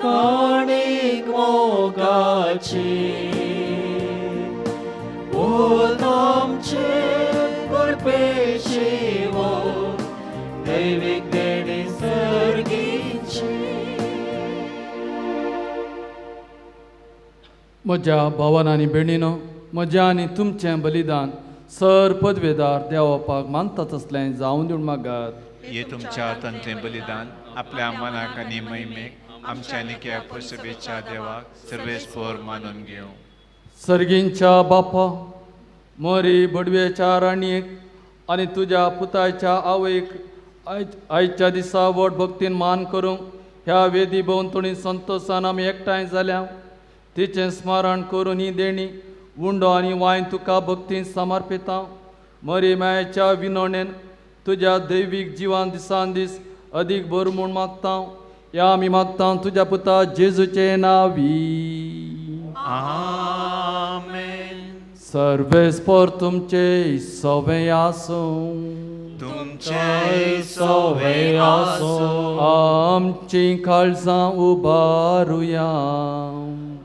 काणिक मोगाची बोल आमचे कुर्बेशिवो दैविक देणी सर्गींची म्हज्या भावान आनी भयणीनो, म्हजें आनी तुमचें बलिदान सर पदवेदार देवापाक मानता तसलें जावं दिवन मागात. हे तुमच्या तंत्रें बलिदान आपल्या मनाक आनी महिमेक आमच्या निक्या पुसबेच्या देवाक सर्वेस्पोर मानून घेवं. सर्गींच्या बापा, मोरी बडवेच्या राणयेक आनी तुज्या पुताच्या आवयक आयच्या दिसा व्हड भक्तीन मान करूंक ह्या वेदी भोंवतणी संतोशान आमी एकठांय जाल्या. तिचें स्मरण करून ही देणी उंडो आनी वायन तुका भक्तीन समर्पिता. मोरी मायेच्या विनोणेन तुज्या दैवीक जिवान दिसान दीस अदीक बर म्हूण मागता. या आमी मागता तुज्या पुता जेजूचे नांवी. आमेन. सर्वेस्पोर तुमचे सवें आसूं. तुमचे सवे आसूं. आमची काळजां उबारुया.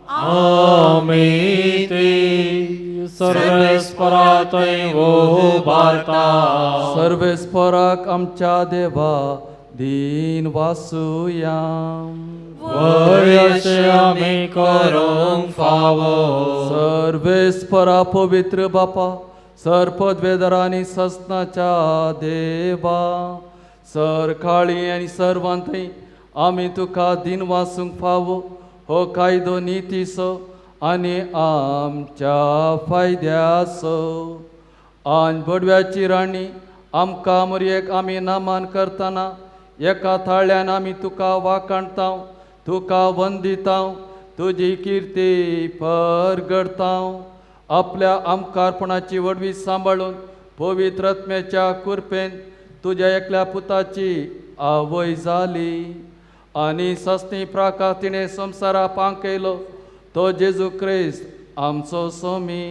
आमी ते सर्वेस्परातय उबारता. सर्वेस्पोराक आमच्या देवा दीन वासुया. वयशे आमी करूंक फावो. सर्वेस्परा पवित्र बापा, सर पदवेदारांनी सस्नाच्या देवा, सर काळी आनी सर्वांतय आमी तुका दिन वासूंक फावो. हो कायदो नितीसो आनी आमच्या फायद्याचो. आन बडव्याची राणी आमकां मरयेक आमी नामान करतना एका थाळ्यान आमी तुका वाखाणता, तुका वंदिता, तुजी किर्ती परगडता. आपल्या आमकारपणाची वडवी सांबाळून पवित्र आत्म्याच्या कृपेन तुज्या एकल्या पुताची आवय जाली आनी सस्ती प्राकार तिणें संवसारा पांकयलो तो जेजू क्रिस्त आमचो सोमी.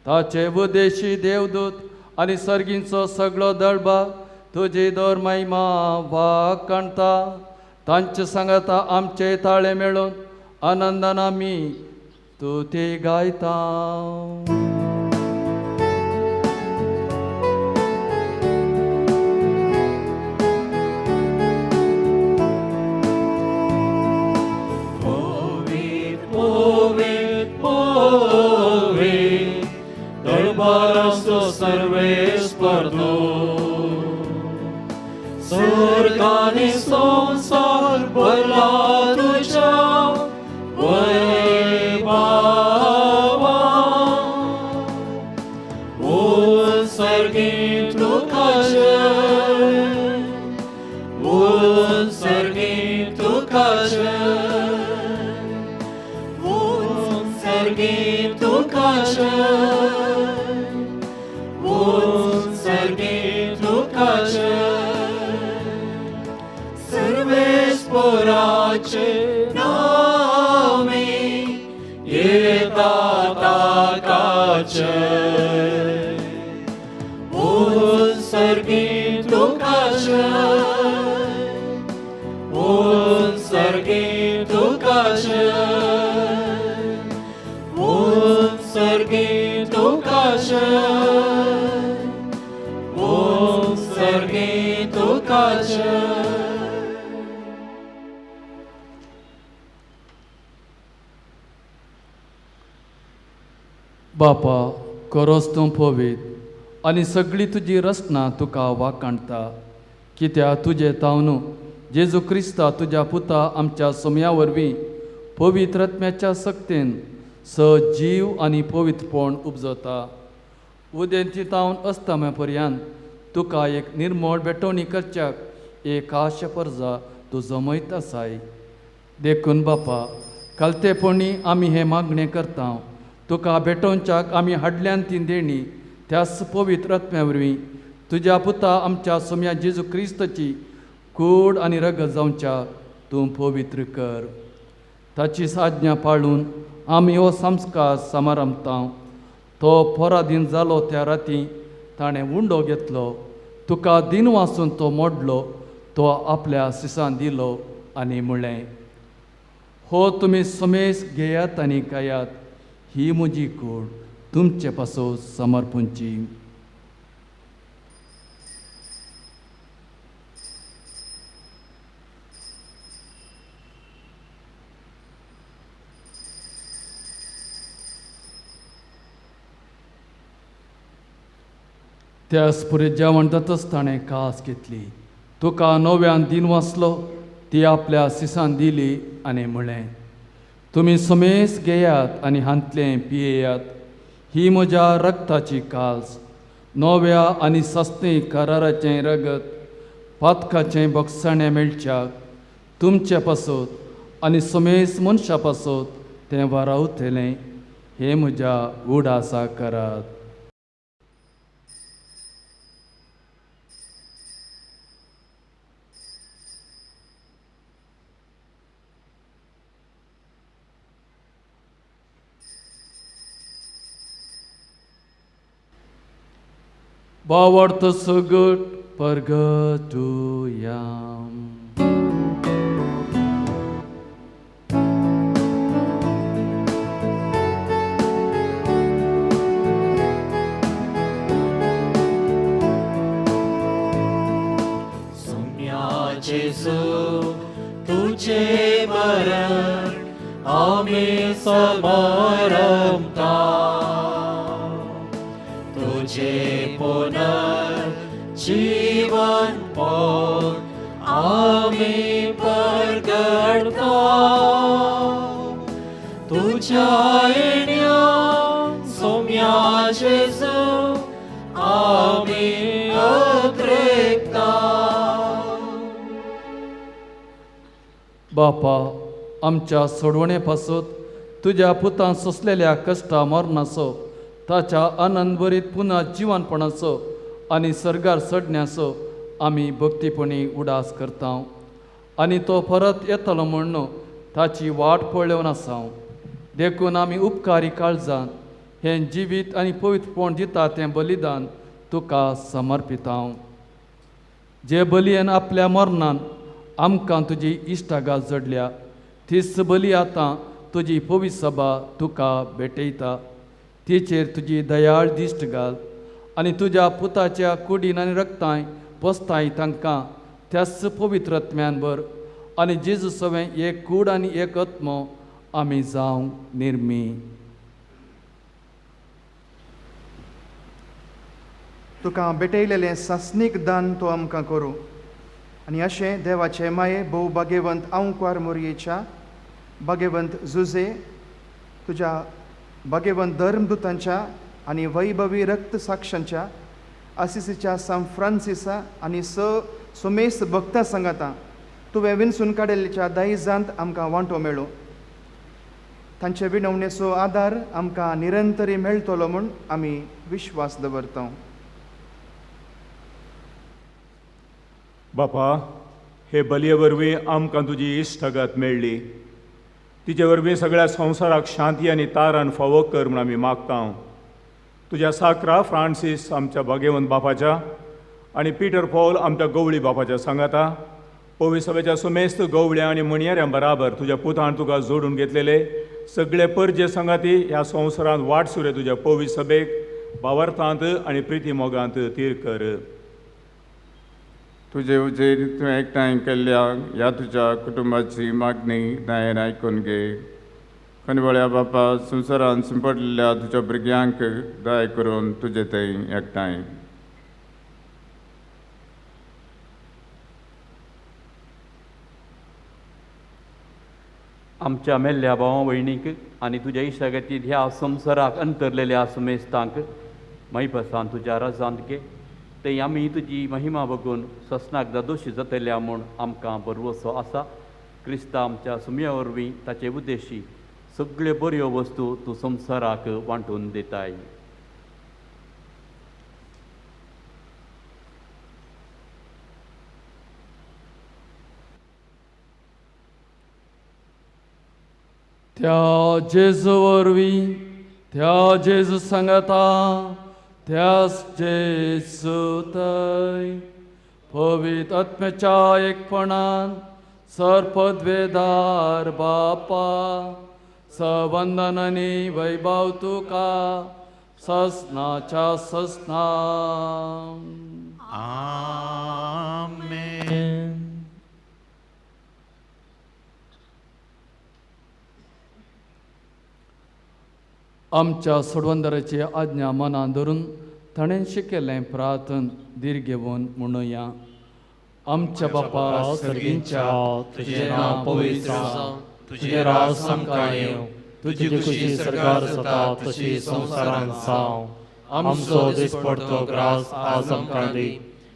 ताचे उद्देशी देवदूत आनी सर्गींचो सगळो दळबा तुजी दर महिमा वाखाणता. तांचे सांगाता आमचे ताळे मेळून आनंदान आमी तुती गायता. दरबाराचो सर्वेस्पर स्वर्गानी संसार भरला तुझ्या वैभवा. सर्गी तुकाचे, सर्गी तुकाचे, सर्गी तुकाचे, सर्गी तुकाचे. सर्वेस्पराचे नामे येता ताकाचे. सर्गी तुकाचे, सर्गी तुकाचे, सर्गी तुकाचे, सर्गी तुकाचे. बापा खरोच तूं पवित आनी सगळी तुजी रचना तुका वाकाणटा कित्याक तुजें तावनू जेजू क्रिस्ता तुज्या पुता आमच्या सोम्या वरवीं पवित्र आत्म्याच्या सक्तीन जीव आनी पवित्रपण उपजता उदेंती तावन अस्तम्या पर्यंत तुका एक निर्मळ बेटवणी करच्याक एक आश परजा तूं जमयत आसाय देखून बापा कालतेपणी आमी हे मागणें करता तुका भेटोवच्याक आमी हाडल्यान ती देणी त्याच पवित्र आत्म्या वरवीं तुज्या पुता आमच्या सोम्या जेजू क्रिस्ताची कूड आनी रगत जावच्याक तूं पवित्र कर ताची साज्ञा पाळून आमी हो संस्कार समारंभता तो पराधीन जालो त्या राती ताणें उंडो घेतलो तुका दिन वाचून तो मोडलो तो आपल्या सिसान दिलो आनी म्हणलें हो तुमी समेस घेयात आनी खायात ही म्हजी कूड तुमचे पासो समर्पूंची त्याच पुरे जेवण जातच ताणें कास घेतली तुका नव्यान दिन वाचलो ती आपल्या सिसान दिली आनी म्हणलें तुमी समेस घेयात आनी हांतलें पियेयात ही म्हज्या रगताची कास नव्या आनी सस्तें कराराचें रगत पातकाचें बक्षाणें मेळच्याक तुमचे पासत आनी समेस मनशा पासत तें वारावतलें हें म्हज्या उडासा करात बावडत सगट परगटुया जेजू तुझे मरण आम्ही समारंभता तुझे पुनर्जीवन पण आम्ही परगटता तुझ्या येण्या सोम्या जेजू आम्ही अद्रेकता बापा आमच्या सोडवणे पासत तुझ्या पुतां सोंसलेल्या कश्टा मरणाचो ताच्या आनंदभरीत पुन्हा जिवनपणाचो आनी सर्गार चडण्याचो आमी भक्तीपणी उडास करता आनी तो परत येतलो म्हण ताची वाट पळोवन आसा देखून आमी उपकारी काळजान हें जिवीत आनी पवित्रपण दिता तें बलिदान तुका समर्पिता जे बलयेन आपल्या मरणान आमकां तुजी इश्टागाल जडल्या तीच बली आतां तुजी पवित्र सभा तुका भेटयता तिचेर तुजी दयाळ दिश्ट घाल आनी तुज्या पुताच्या कुडीन आनी रक्तांय पोसताय तांकां त्याच पवित्र आत्म्यान भर आनी जेजू सवें एक कूड आनी एक आत्मो आमी जावंक निर्मी तुका भेटयलेलें सासनीक दान तूं आमकां करूं आनी अशें देवाचे माये भोव भाग्यवंत आंवकार मोरयेच्या भाग्यवंत जुजे तुज्या भाग्यवंत धर्मदुतांच्या आनी वैभवी रक्त साक्षांच्या आसिसीच्या सान फ्रांसिसा आनी सोमेस भक्तां सांगाता तुवें विणसून काडिल्ल्या दायजांत आमकां वांटो मेळ्ळो तांचे विणवणेचो आदार आमकां निरंतरी मेळटलो म्हूण आमी विश्वास दवरता बापा हे बलये वरवीं आमकां तुजी इश्टगत मेळ्ळी तिचे वरवीं सगळ्या संवसाराक शांती आनी तारण फावो कर म्हूण आमी मागता तुज्या साकरा फ्रांसीस आमच्या भाग्यवंत बापाच्या आनी पिटर पौल आमच्या गवळी बापाच्या सांगाता पवित्र सभेच्या सुमेस्त गवळ्या आनी म्हणयाऱ्यां बराबर तुज्या पुतान तुका जोडून घेतलेले सगळे परजे संगाती ह्या संवसारांत वाट सुरे तुज्या पवित्र सभेक भावार्थांत आनी प्रिती मोगांत तीर कर तुझे उजेर तूं एकठांय केल्ल्या ह्या तुज्या कुटुंबाची मागणी न्यायान आयकून घे कनिवळ्या बापा संवसारान संपटलेल्या तुज्या भुरग्यांक दया करून तुजे थंय एकठांय. आमच्या मेल्ल्या भावा भयणीक आनी तुज्या इश्टागतींत ह्या संवसाराक अंतरलेल्या सुमेस्तांक मैपसान तुज्या राजांत घे. थंय आमी तुजी महिमा बघून ससनाक दोशी जातल्या म्हूण आमकां बरवसो आसा. क्रिस्ता आमच्या सुमया वरवीं ताचे उद्देशी सगळ्यो बऱ्यो वस्तू तूं संवसाराक वांटून दिताय. त्या जेजू वरवीं त्या जेजू सांगता त्याच जेजू थंय पवित्र आत्म्याच्या एकपणान सरपदवेदार बापा सवंदन आनी वैभव तुका ससनाच्या ससना. आमेन. आमच्या सोडवंदराची आज्ञा मनान धरून ताणें शिकयलें प्रार्थन दीर घेवन म्हणुया. आमच्या बापा सर्गींच्या तुझे नाव पवित्र जावं, तुझे राज आमकां येवं, तुजी खुशी सरकार जाता तशी संवसारांत जावं. आमचो दिसपडतो ग्रास आज आमकां दी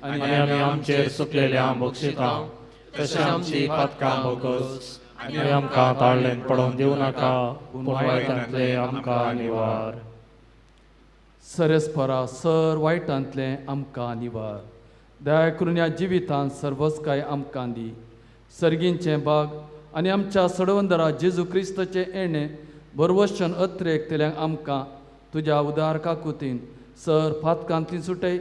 आनी आमी आमचेर चुकलेल्या बक्षिता तशें आमची पातकां बोगोस आनी आमकां ताळ्ळेंत पडोवन दिवं नाका पूण वायटांतले आमकां निवार. सरस्परा सर वायटांतले आमकां निवार. दया करून ह्या जिवितांत सर्वस्काय आमकां दी. सर्गींचे बाग आनी आमच्या सडवंदरा जेजू क्रिस्ताचे येणे बरवशन अत्रेकतल्यांक आमकां तुज्या उदार काकुतीन सर फातकांतली सुटय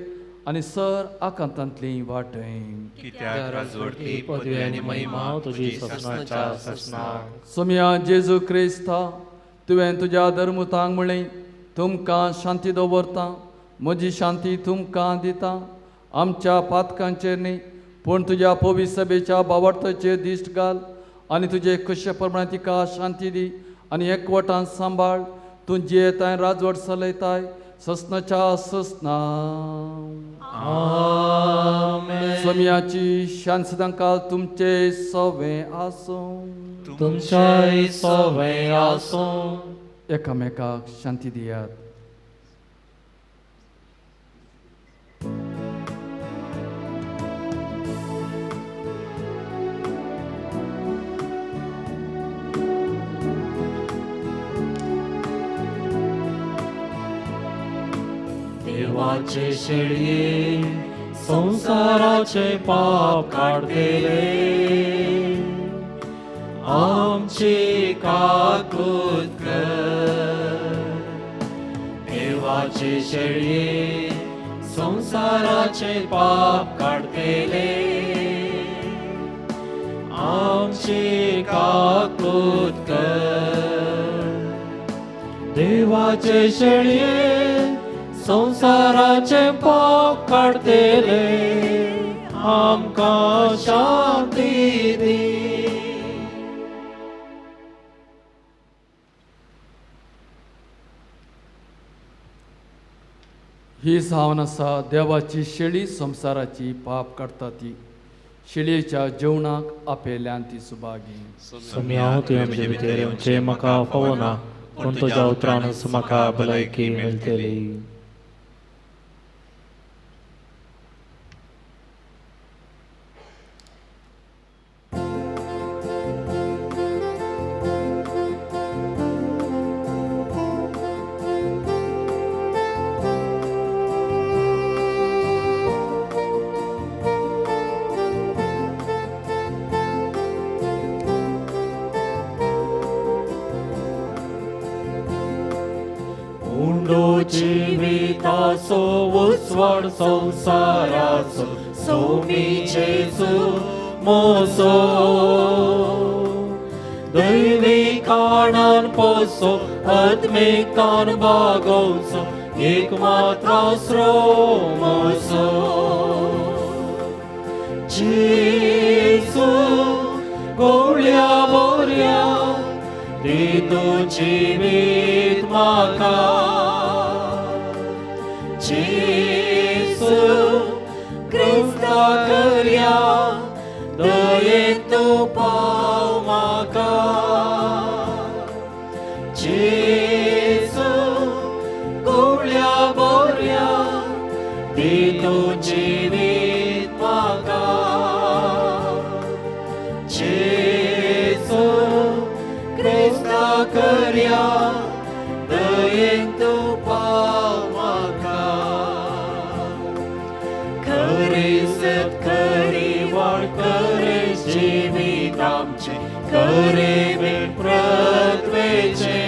आनी सर आकांतांतली वाटय. कित्याक राजवटी पदवी आनी महिमा तुजी ससनाच्या ससनाक. सोम्या जेजू क्रिस्ता तुवें तुज्या धर्मुतांक म्हणलें तुमकां शांती दवरता म्हजी शांती तुमकां दिता. आमच्या पातकांचेर न्ही पूण तुज्या पवित्र सभेच्या बावर्थाचेर दिश्ट घाल आनी तुजे कशे प्रमाणे तिका शांती दी आनी एकवटान सांबाळ. तूं जियेताय राजवट चलयताय ससनाच्या ससना. सोम्याची शांत सदांकाळ तुमचे सवे आसूं. तुमच्याय सवे आसूं. एकामेकाक शांती दियात. देवाचे शेळये संसाराचे पाप काढतेले आमची काकूत कर. देवाचे शेळये संसाराचे पाप काढतेले आमची काकूत कर. देवाचे शेळये संसाराचे पाप काढतेले आमकां शांती दी. ही जावन आसा देवाची शेळी संसाराची पाप काडटा ती. शेळयेच्या जेवणाक आपेल्यान ती सुभागी. सम्या तुवें म्हजे भितर येवचें म्हाका फावो ना पूण तुज्या उतरानच म्हाका भलायकी मेळटली. जिविताचो उस्वाड संसाराचो सोमी जेजू मोजो. दैवी कारणान पोसो आत्मिकान बागोवचो एक मात्र आसरो मोजो. जेजू गवळ्या बोऱ्या दी तू जिवीत म्हाका जेसू क्रिस्ता करया दयेन तूं पाव म्हाका जेसू गुळ्या बोरया दी तूं जिवीत म्हाका जेसू क्रिस्ता करया दयेन तूं पाव म्हाका खरेसत खरी वाड खरे जिवीत आमचे खरे प्रत्वेचे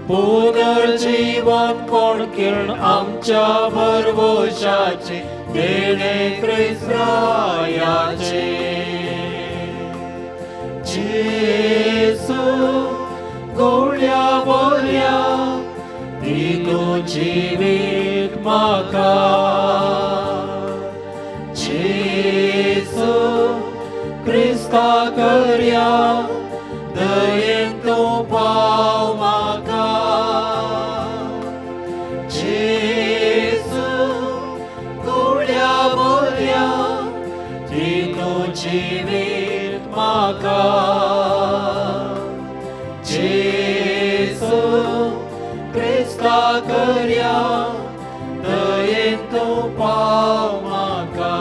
पुनर्जीवन कोण किरण आमच्या भरवशाचे देणे क्रिस्तायाचे जेसू गोळ्या बोरया दी तूं जिवीत म्हाका जेसू क्रिस्ता करया दयेन तूं पाव म्हाका जेसू गोळ्या बोरया दी तूं जिवीत म्हाका जेसू क्रिस्ता करया दयेन तूं पाव म्हाका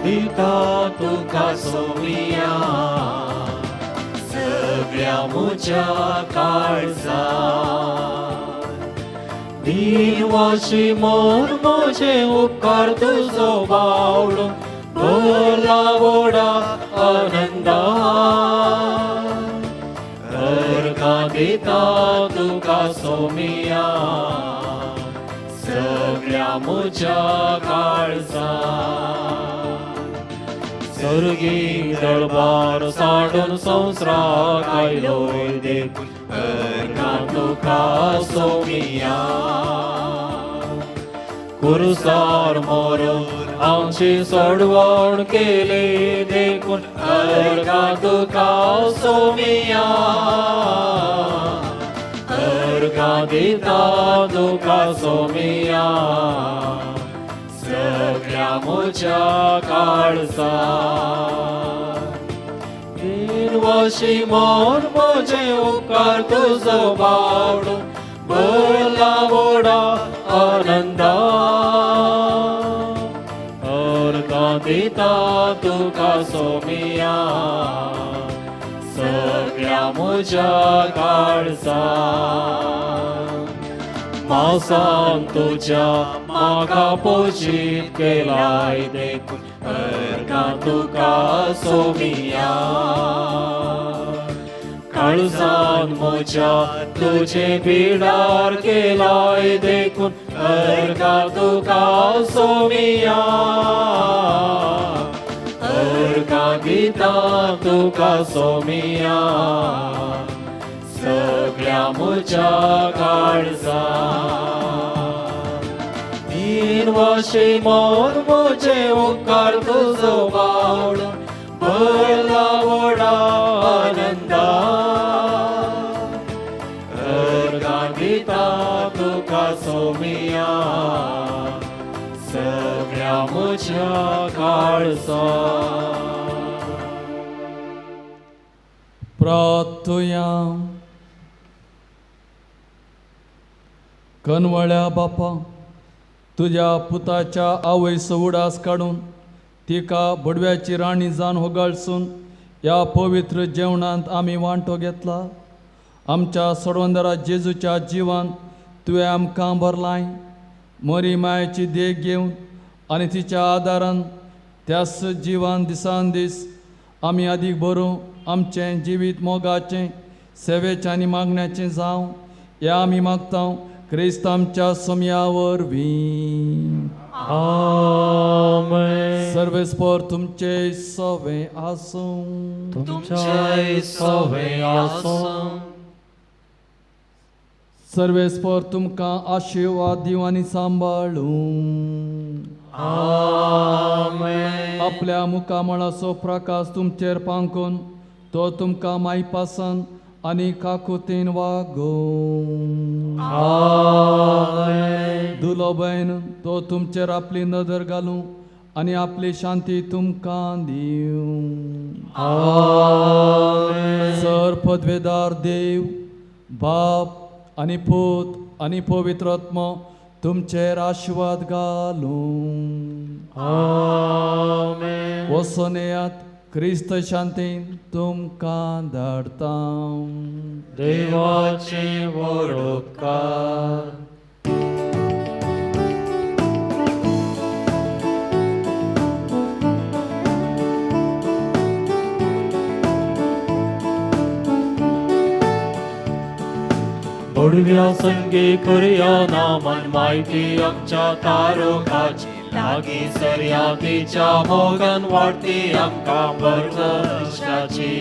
दिता तुका सोमिया सगळ्या म्हज्या काळजात दिनवाशी मन म्हजे उपकार तुजो बावडो भला व्हडा आनंदा अर्घां दिता तुका सोमिया सगळ्या म्हज्या काळजात सर्गी दळबार साडून संवसाराक आयलोय देखून अर्घां तुका सोमिया कुरसार मोरून आमची सोडवण केली देखून अर्घां तुका सोमिया अर्घां दिता तुका सोमिया सगळ्या म्हज्या काळजात दिनवाशी मन म्हजे उपकार तुजो बावडो भला व्हडा आनंदा अर्घां दिता तुका सोमिया सगळ्या म्हज्या काळजात मांसान तुज्या म्हाका पोशीत केलाय देखून अर्घां तुका सोमिया काळजान म्हज्या तुजे पिडार केलाय देखून अर्घां तुका सोमिया अर्घां दिता तुका सोमिया सगळ्या म्हज्या काळजात दिनवाशी मन म्हजे उपकार तुजो बावडो भला व्हडा आनंदा अर्घां दिता तुका सोमिया सगळ्या म्हज्या काळजात प्रार्थया कनवळ्या बापा तुझ्या पुताच्या आवयचो उडास काडून तिका बडव्याची राणी जावन होगाळसून या पवित्र जेवणांत आमी वांटो घेतला आमच्या सोडवंदरा जेजूच्या जिवान तुवें आमकां भरलाय मरी मायेची देख घेवन आनी तिच्या आदारान त्याच जिवान दिसान दीस आमी अदीक बरो आमचें जिवीत मोगाचें सेवेचें आनी मागण्याचें जावं हें आमी मागता क्रिस्त आमच्या सोम्या वरवीं आमेन. सर्वेस्पर तुमचे सवे आसूं. तुमचे सवे आसूं. सर्वेस्पर तुमकां आशिर्वाद दिवं आनी सांबाळूं. आमेन. आपल्या मुखामळाचो प्रकाश तुमचेर पांकून तो तुमकां मायपासन आनी काकुतीन वागोवं. आमेन. दुलोबैन तो तुमचेर आपली नदर घालूं आनी आपली शांती तुमकां दिवं. आमेन. सर पदवेदार देव बाप आनी पूत आनी पवित्र आत्मा तुमचेर आशिर्वाद घालूं. आमेन. वचून येयात, क्रिस्त शांतीन तुमकां धाडटा. देवाचे व्हड उपकार. गोडव्या संगे करूया नामन माहिती आमच्या तारोकाची. लागी सर्यातीच्या मोगान वाढती आमकां बरकशाची.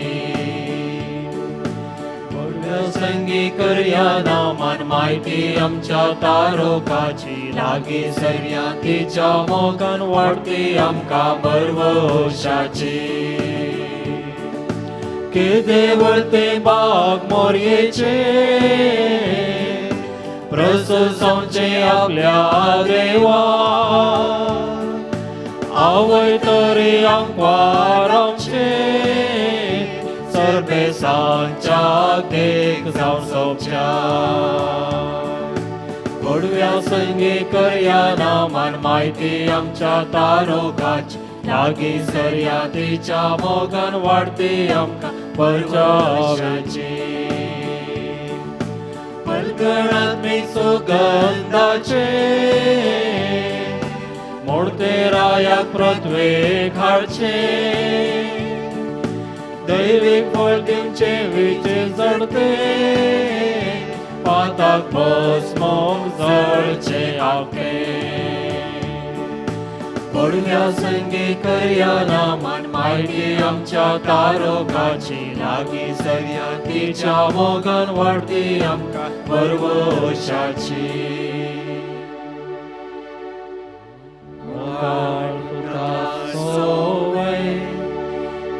गोडव्या संगी करूया नामन माहिती आमच्या तारोकाची. लागी सर्यातीच्या मोगान वाढती आमकां बरकशाची. के देवळते बाग मोरयेचे प्रसुसांचे आपल्या देवा. आवय तरी आमकां आमचे सर्वेसांच्या देख जावन सोपच्या. गोडव्या संगी करया नामान माहिती आमच्या तारोकाची. लागी सर्यातीच्या मोगान वाढती आमकां परजाव्याची. पलकणात मी सुगंधाचे मोडते रायाक प्रत्वेक हाडचे. दैवीक फळ दिवचे विचे जडते पाताक भस्म जळचे आवके. गोडव्या संगी करया नामान माहिती आमच्या तारोकाची. लागी सर्यातीच्या मोगान वाढती आमकां परवशाची. मोगान तुका सोवय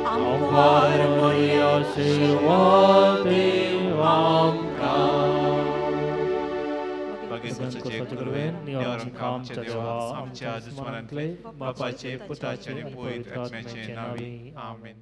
आमकां बरी आशिर्वाद दिव आमकां. सगळ्यांचे गुरुवेन देवान आमच्या देवा आमच्या दुश्मनांतले बापाचे पुताचे आणि पवित्र आत्म्याचे नावे आमेन.